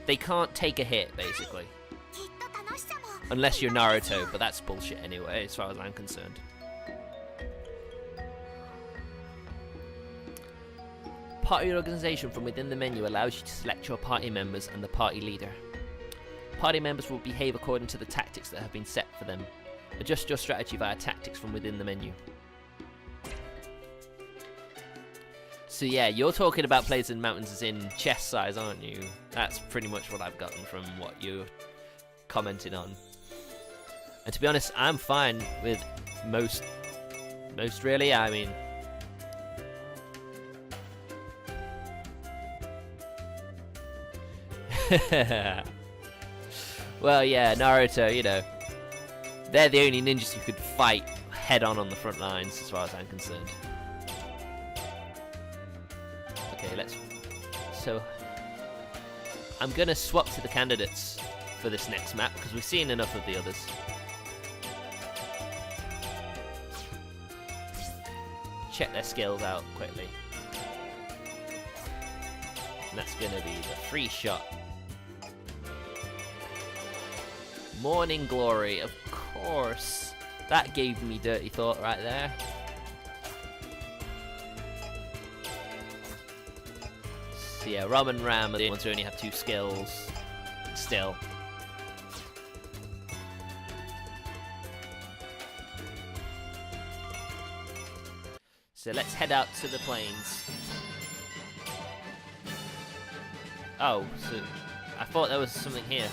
they can't take a hit basically. Unless you're Naruto, but that's bullshit anyway, as far as I'm concerned. Party organization from within the menu allows you to select your party members and the party leader. Party members will behave according to the tactics that have been set for them. Adjust your strategy via tactics from within the menu. So yeah, you're talking about Plains and Mountains as in chest size, aren't you? That's pretty much what I've gotten from what you're commenting on. And to be honest, I'm fine with most really, I mean... Well, yeah, Naruto, you know, they're the only ninjas who could fight head-on the front lines, as far as I'm concerned. Okay, so, I'm gonna swap to the candidates for this next map, because we've seen enough of the others. Check their skills out quickly. And that's gonna be the free shot. Morning Glory, of course. That gave me dirty thought right there. So yeah, Ram and Ram are the ones who only have 2 skills. Still. So let's head out to the plains. Oh, so I thought there was something here.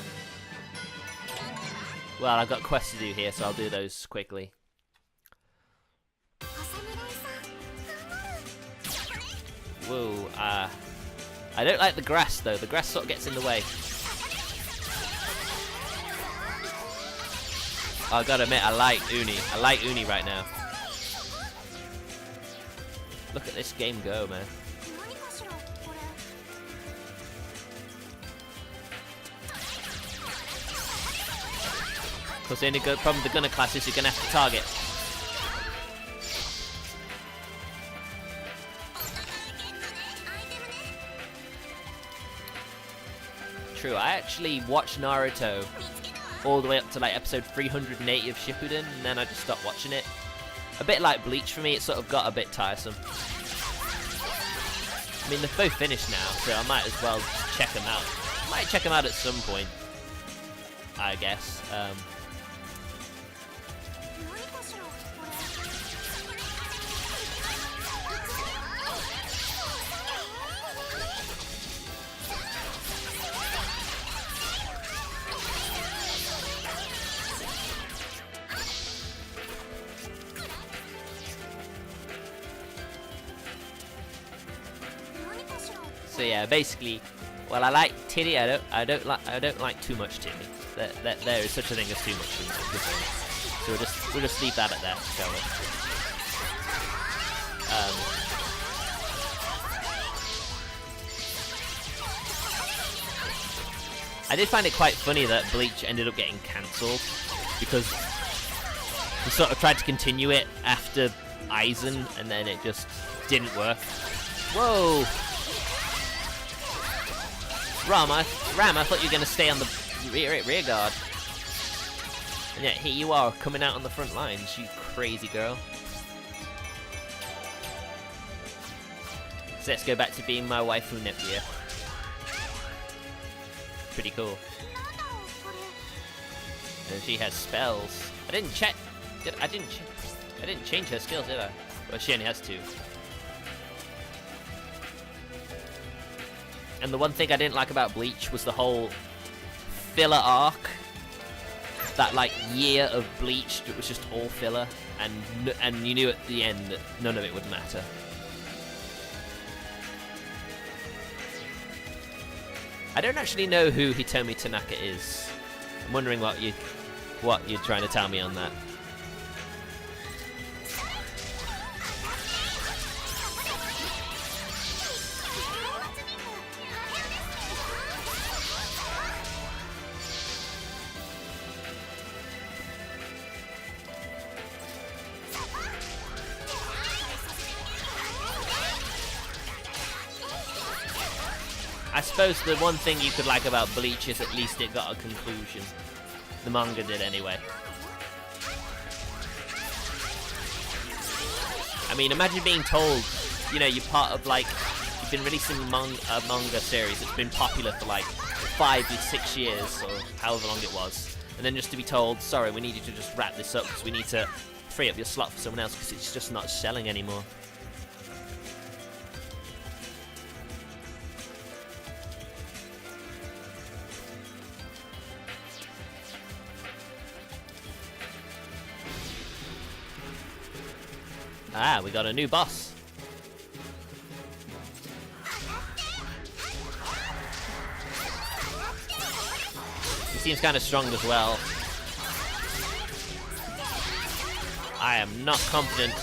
Well, I've got quests to do here, so I'll do those quickly. Whoa, I don't like the grass though. The grass sort of gets in the way. I gotta admit, I like Uni. I like Uni right now. Look at this game go, man. Because the only problem with the gunner class is you're going to have to target. True, I actually watched Naruto all the way up to like episode 380 of Shippuden, and then I just stopped watching it. A bit like Bleach for me, it sort of got a bit tiresome. I mean, they're both finished now, so I might as well check them out. Might check them out at some point, I guess. So yeah, basically, well, I like titty. I don't like too much titty. There is such a thing as too much titty. So we'll just leave that at that, shall we? I did find it quite funny that Bleach ended up getting cancelled because he sort of tried to continue it after Aizen, and then it just didn't work. Whoa! Ram, I thought you were going to stay on the rear guard. And yet here you are, coming out on the front lines, you crazy girl. So let's go back to being my waifu Neptunia. Pretty cool. And she has spells. I didn't change her skills, did I? Well, she only has 2. And the one thing I didn't like about Bleach was the whole filler arc. That like year of Bleach that was just all filler, and you knew at the end that none of it would matter. I don't actually know who Hitomi Tanaka is. I'm wondering what you're trying to tell me on that. suppose the one thing you could like about Bleach is at least it got a conclusion. The manga did anyway. I mean, imagine being told, you know, you're part of like, you've been releasing a manga series that's been popular for like 5 or 6 years, or however long it was, and then just to be told, sorry, we need you to just wrap this up because we need to free up your slot for someone else because it's just not selling anymore. Ah, we got a new boss. He seems kind of strong as well. I am not confident.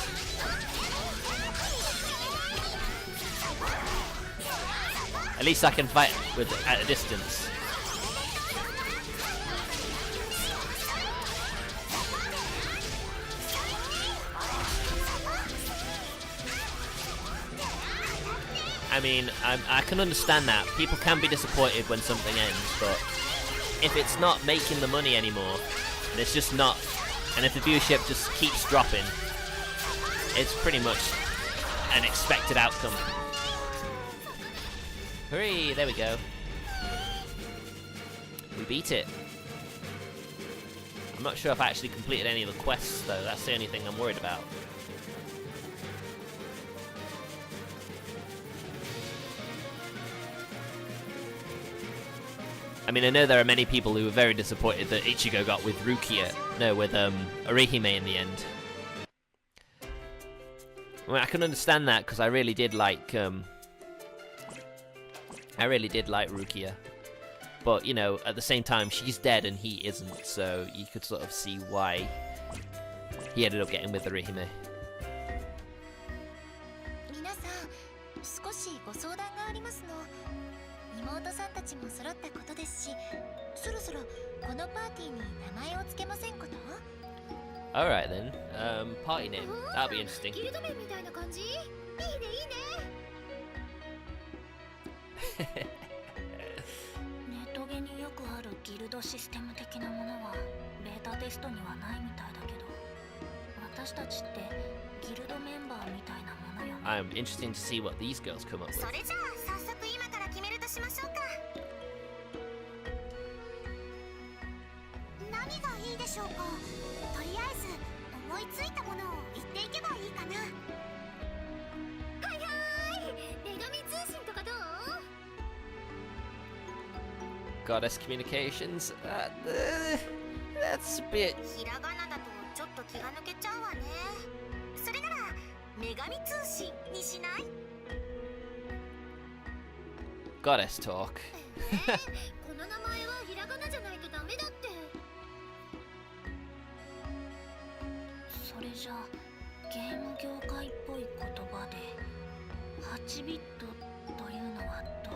At least I can fight with at a distance. I mean, I can understand that. People can be disappointed when something ends, but if it's not making the money anymore, and it's just not, and if the viewership just keeps dropping, it's pretty much an expected outcome. Hooray, there we go. We beat it. I'm not sure if I actually completed any of the quests, though. That's the only thing I'm worried about. I mean, I know there are many people who were very disappointed that Ichigo got with Orihime in the end. I mean, I can understand that because I really did like Rukia. But, you know, at the same time, she's dead and he isn't, so you could sort of see why he ended up getting with Orihime. 妹さんたちも揃ったことですし、そろそろこのパーティーに名前を付けませんこと？ Alright then, party name. That'll be interesting. ギルド名みたいな感じ？いいねいいね。ネトゲによくあるギルドシステム的なものはベータテストにはないみたいだけど、私たちってギルドメンバーみたいなものよね。I'm interested to see what these girls come up with. それじゃあ早速今から決めるとしましょうか。何がいいでしょうか。とりあえず思いついたものを言っていけばいいかな。はいはい。女神通信とかどう？ Goddess communications. That's a bit. ひらがなだとちょっと気が抜けちゃうわね。それなら女神通信にしない？ Goddess talk. この名前はひらがなじゃないとダメだって。それじゃゲーム業界っぽい言葉で8ビットというのはど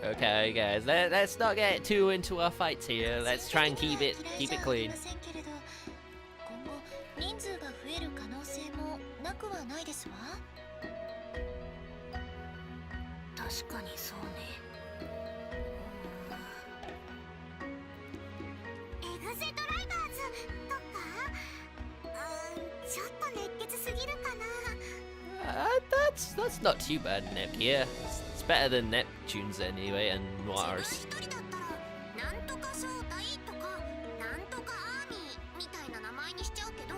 う？ Okay, guys, let's not get too into our fights here. Let's try and keep it clean. 今後人数が増える可能性もなくはないですわ。確かにそうね。エグゼドライバーズとか？ちょっと熱血すぎるかな。That's not too bad, Nepgear. It's better than Neptune's anyway, and Mars. 一人だったらなんとか招待とかなんとかアーミーみたいな名前にしちゃうけど、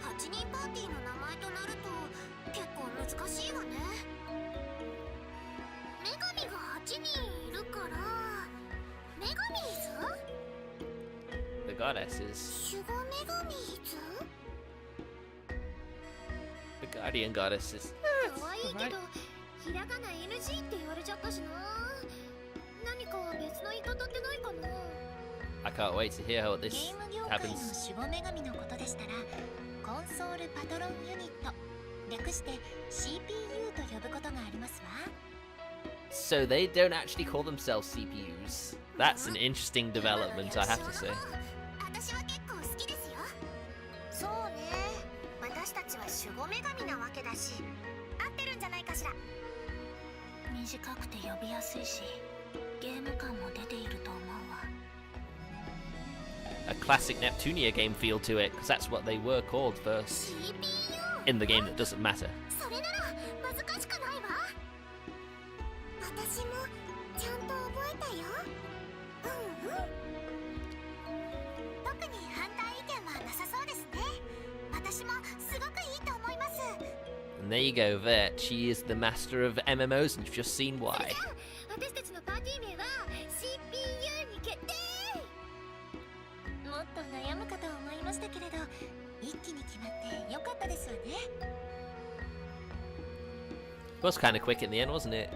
8人パーティーの名前となると結構難しいわね。女神が8人いるから女神ーズ？ The goddesses. 守護女神ーズ？ The guardian goddesses. 可愛いけどひらがな NG って言われちゃったしな。何か別の言い方ってないかな。 I can't wait to hear how this ゲーム業界の happens. 守護女神のことでしたら、コンソールパトロンユニット、略して CPU と呼ぶことがありますわ。 So they don't actually call themselves CPUs. That's an interesting development, I have to say. 私は結構好きですよ。そうね。私たちは守護女神なわけだし、合ってるんじゃないかしら。短くて呼びやすいし、ゲーム感も出ていると思うわ。 A classic Neptunia game feel to it, because that's what they were called first CPU in the game that doesn't matter. それなら難しくないわ。私もちゃんと覚えたよ。うんうん。特に反対意見はなさそうですね。私もすごくいいと思います。 And there you go, Vert. She is the master of MMOs, and you've just seen why. 私たちのパーティー名は CPU に決定。もっと悩むかと思いましたけれど、一気に決まってよかったですわね。 It was kind of quick in the end, wasn't it?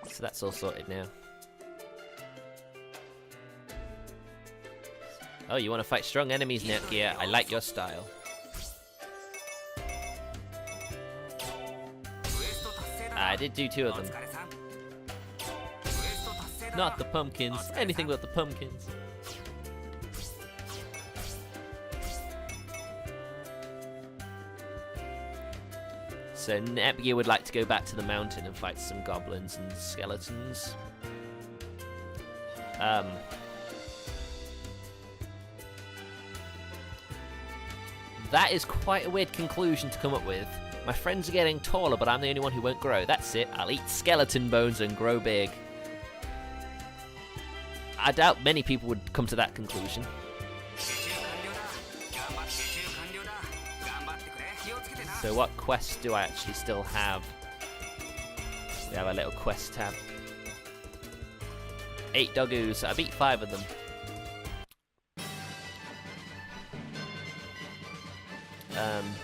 So that's all sorted now. Oh, you want to fight strong enemies, Netgear? I like your style. I did do 2 of them. Not the pumpkins. Anything but the pumpkins. So Netgear would like to go back to the mountain and fight some goblins and skeletons. That is quite a weird conclusion to come up with. My friends are getting taller, but I'm the only one who won't grow. That's it. I'll eat skeleton bones and grow big. I doubt many people would come to that conclusion. So what quests do I actually still have? We have a little quest tab. 8 doggoos. I beat 5 of them.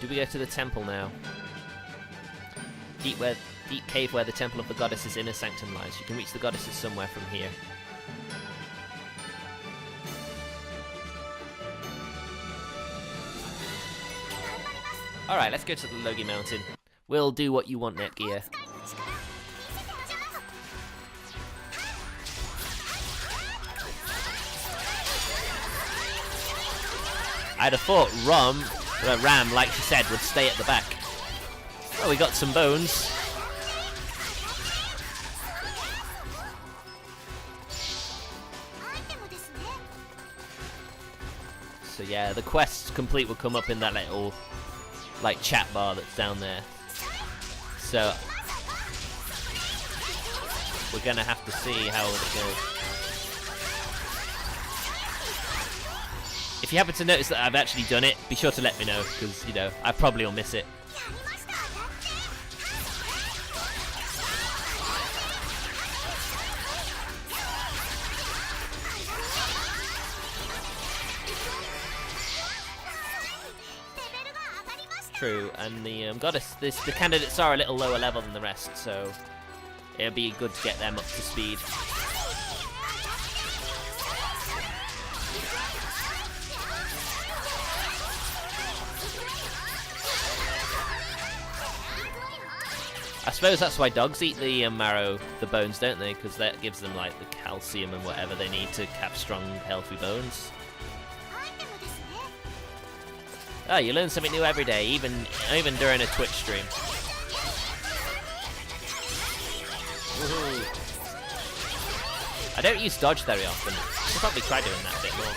Do we go to the temple now? Deep cave where the temple of the goddess's inner sanctum lies. You can reach the goddesses somewhere from here. Alright, let's go to the Logi Mountain. We'll do what you want, Netgear. I'd have thought Ram, like she said, would stay at the back. Well, we got some bones. So yeah, the quest complete will come up in that little, like, chat bar that's down there. So we're gonna have to see how it goes. If you happen to notice that I've actually done it, be sure to let me know, because, you know, I probably will miss it. True, and the goddess, the candidates are a little lower level than the rest, so it'll be good to get them up to speed. I suppose that's why dogs eat the marrow, the bones, don't they? Because that gives them, like, the calcium and whatever they need to have strong, healthy bones. Oh, you learn something new every day, even during a Twitch stream. Woohoo. I don't use dodge very often. I should probably try doing that a bit more.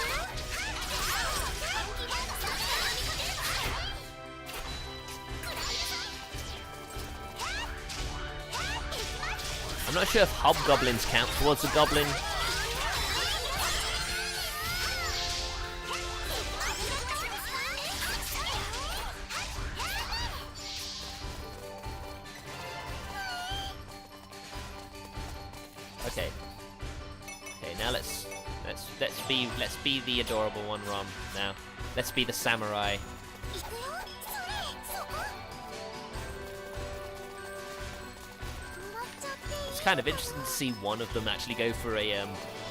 I'm not sure if hobgoblins count towards a goblin. Okay. Okay, now let's be the adorable one, Rom. Now, let's be the samurai. It's kind of interesting to see one of them actually go for a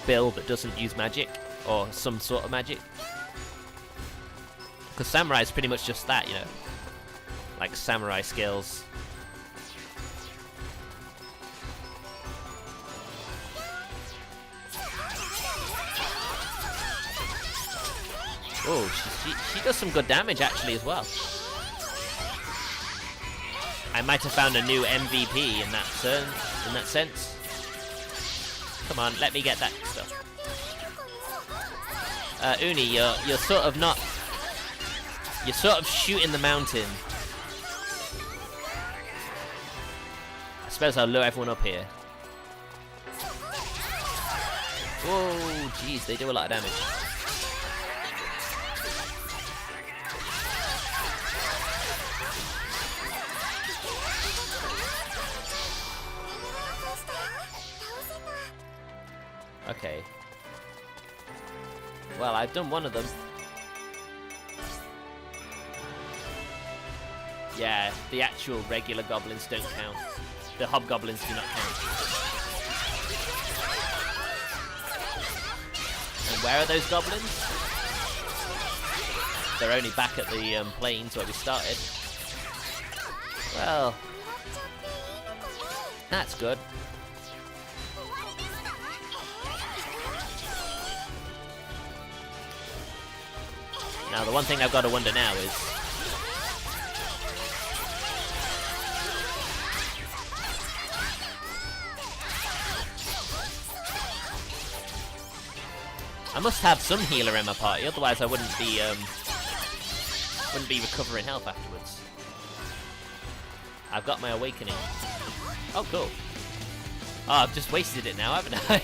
build that doesn't use magic, or some sort of magic. Because samurai is pretty much just that, you know, like samurai skills. Oh, she does some good damage actually as well. I might have found a new MVP in that sense. Come on, let me get that stuff. Uni, you're sort of not. You're sort of shooting the mountain. I suppose I'll lure everyone up here. Whoa, jeez, they do a lot of damage. Okay. Well, I've done one of them. Yeah, the actual regular goblins don't count. The hobgoblins do not count. And where are those goblins? They're only back at the plains where we started. Well, that's good. Now, the one thing I've got to wonder now is... I must have some healer in my party, otherwise I wouldn't be recovering health afterwards. I've got my awakening. Oh, cool. Oh, I've just wasted it now, haven't I?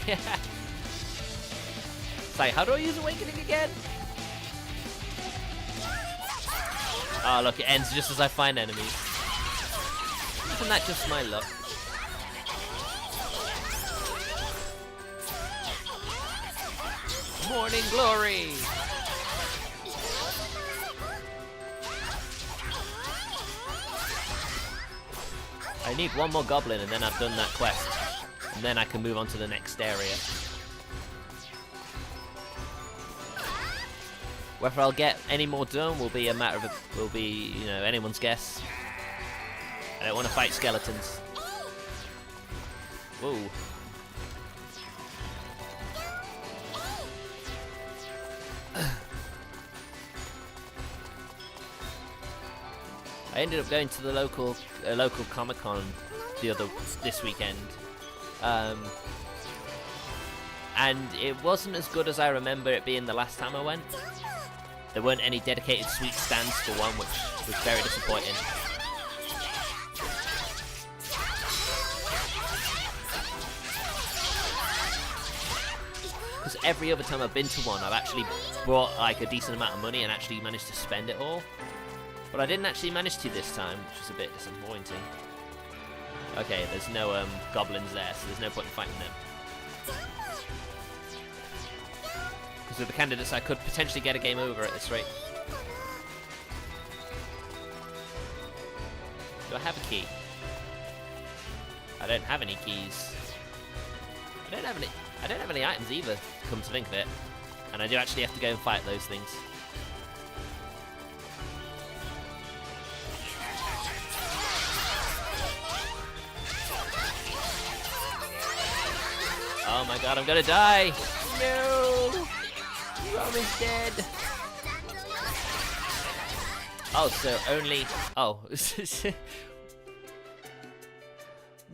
It's like, how do I use awakening again? Oh, look, it ends just as I find enemies. Isn't that just my luck? Morning glory! I need one more goblin and then I've done that quest. And then I can move on to the next area. Whether I'll get any more done will be a matter of you know, anyone's guess. I don't want to fight skeletons. Whoa. I ended up going to the local Comic-Con this weekend. And it wasn't as good as I remember it being the last time I went. There weren't any dedicated sweet stands for one, which was very disappointing. Because every other time I've been to one, I've actually brought like a decent amount of money and actually managed to spend it all. But I didn't actually manage to this time, which was a bit disappointing. Okay, there's no goblins there, so there's no point in fighting them. Because with the candidates, I could potentially get a game over at this rate. Do I have a key? I don't have any keys. I don't have any items either, come to think of it. And I do actually have to go and fight those things. Oh my god, I'm gonna die! No! Roman's dead! Oh, so only... Oh.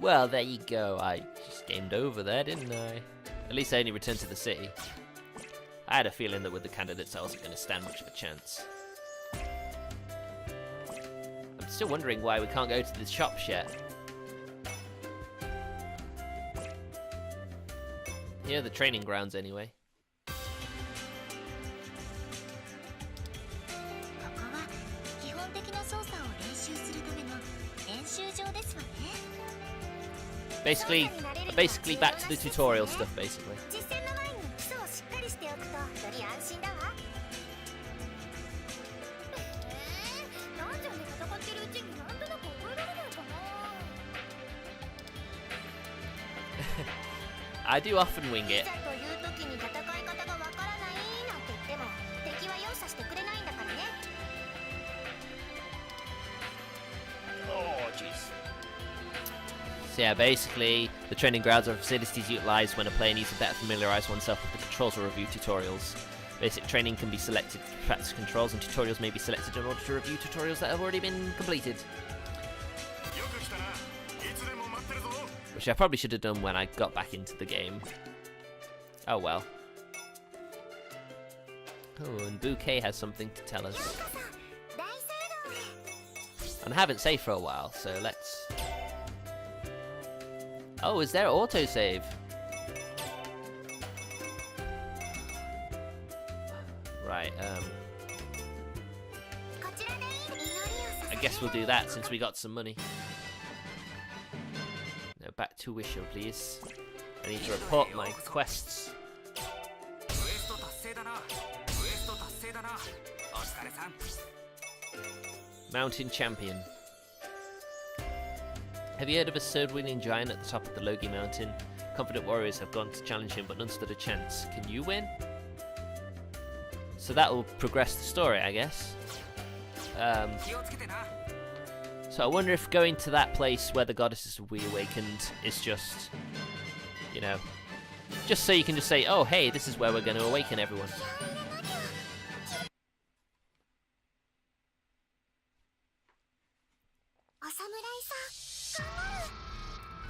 Well, there you go. I just gamed over there, didn't I? At least I only returned to the city. I had a feeling that with the candidates I wasn't going to stand much of a chance. I'm still wondering why we can't go to the shops yet. Here are the training grounds anyway. Basically back to the tutorial stuff, basically. I do often wing it. Oh, jeez. So yeah, basically, the training grounds are facilities utilised when a player needs to better familiarise oneself with the controls or review tutorials. Basic training can be selected for practice controls, and tutorials may be selected in order to review tutorials that have already been completed. which I probably should have done when I got back into the game. Oh well. Oh, and Bouquet has something to tell us. And I haven't saved for a while, so let's... Oh, is there autosave? Right, I guess we'll do that since we got some money. Now back to Wisho, please. I need to report my quests. Mountain Champion. Have you heard of a sword-wielding giant at the top of the Logi Mountain? Confident warriors have gone to challenge him, but none stood a chance. Can you win? So that will progress the story, I guess. So I wonder if going to that place where the goddesses will be awakened is just, you know, just so you can just say, oh, hey, this is where we're going to awaken everyone.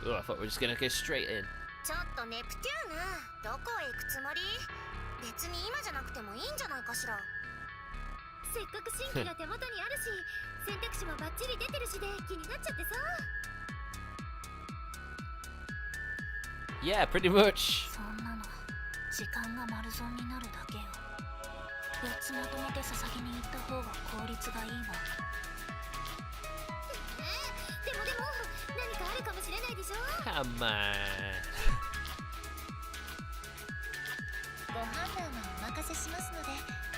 Oh, I thought we were just going to go straight in. ちょっとネプテューナ、どこへ行くつもり？別に今じゃなくてもいいんじゃないかしら。せっかく新規が手元にあるし、選択肢もバッチリ出てるしで気になっちゃってさ。Yeah, pretty much. そんなの時間が丸損になるだけよ。4つまとめて捧げに行った方が効率がいいわ。でも何かあるかもしれないでしょ。Come on. ご判断はお任せしますのでお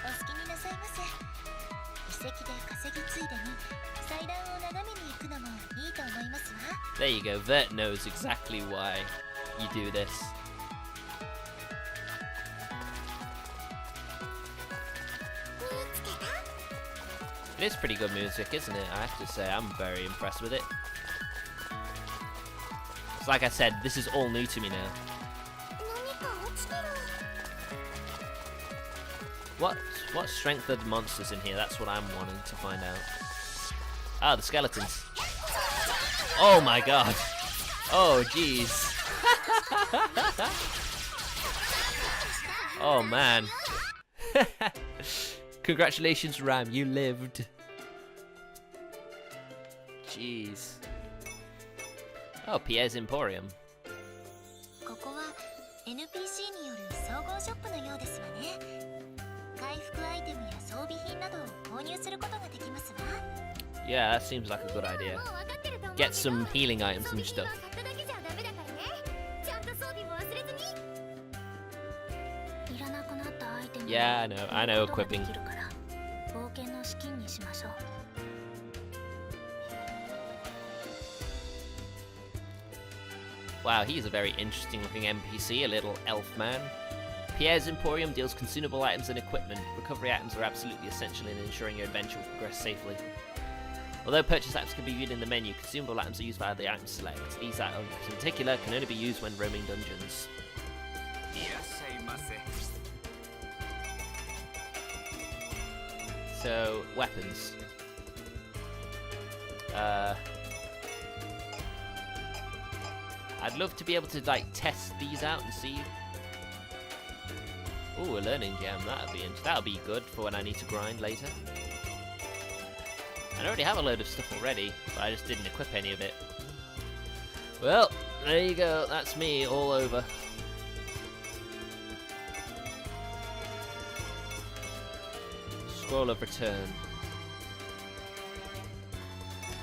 好きになさいませ。遺跡で稼ぎついでに祭壇を眺めに行くのもいいと思いますわ。 There you go. Vert knows exactly why you do this. It is pretty good music, isn't it? I have to say, I'm very impressed with it. It's like I said, this is all new to me now. What strength are the monsters in here? That's what I'm wanting to find out. Ah, the skeletons. Oh my god. Oh jeez. Oh man. Congratulations, Ram, you lived. Jeez. Oh, Pierre's Emporium. ここは NPC による総合ショップのようですわね。回復アイテムや装備品などを購入することができますわ。Yeah, that seems like a good idea. Get some healing items and stuff. Yeah, I know equipping. Wow, he's a very interesting looking NPC, a little elf man. Pierre's Emporium deals consumable items and equipment. Recovery items are absolutely essential in ensuring your adventure will progress safely. Although purchase items can be viewed in the menu, consumable items are used via the item select. These items in particular can only be used when roaming dungeons. So, weapons. I'd love to be able to like test these out and see. Ooh, a learning gem. That'll be good for when I need to grind later. I already have a load of stuff already, but I just didn't equip any of it. Well, there you go. That's me all over. Scroll of Return.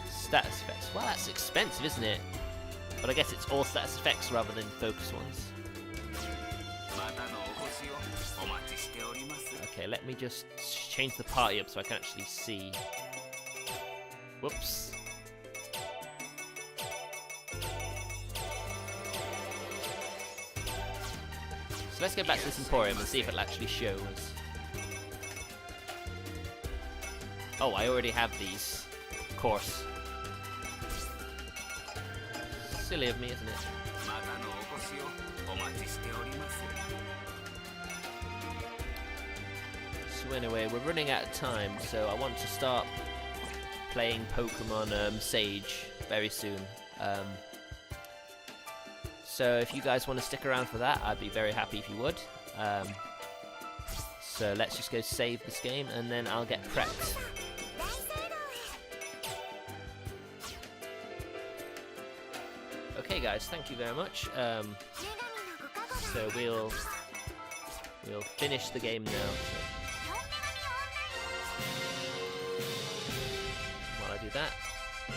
Status effects. Well, that's expensive, isn't it? But I guess it's all status effects rather than focus ones. Okay, let me just change the party up so I can actually see. Whoops. So let's go back to this Emporium and see if it'll actually show us. Oh, I already have these. Of course. Silly of me, isn't it? So anyway, we're running out of time, so I want to start playing Pokemon Sage very soon. So if you guys want to stick around for that, I'd be very happy if you would. So let's just go save this game, and then I'll get prepped. Okay guys, thank you very much. So we'll finish the game now. So while I do that, I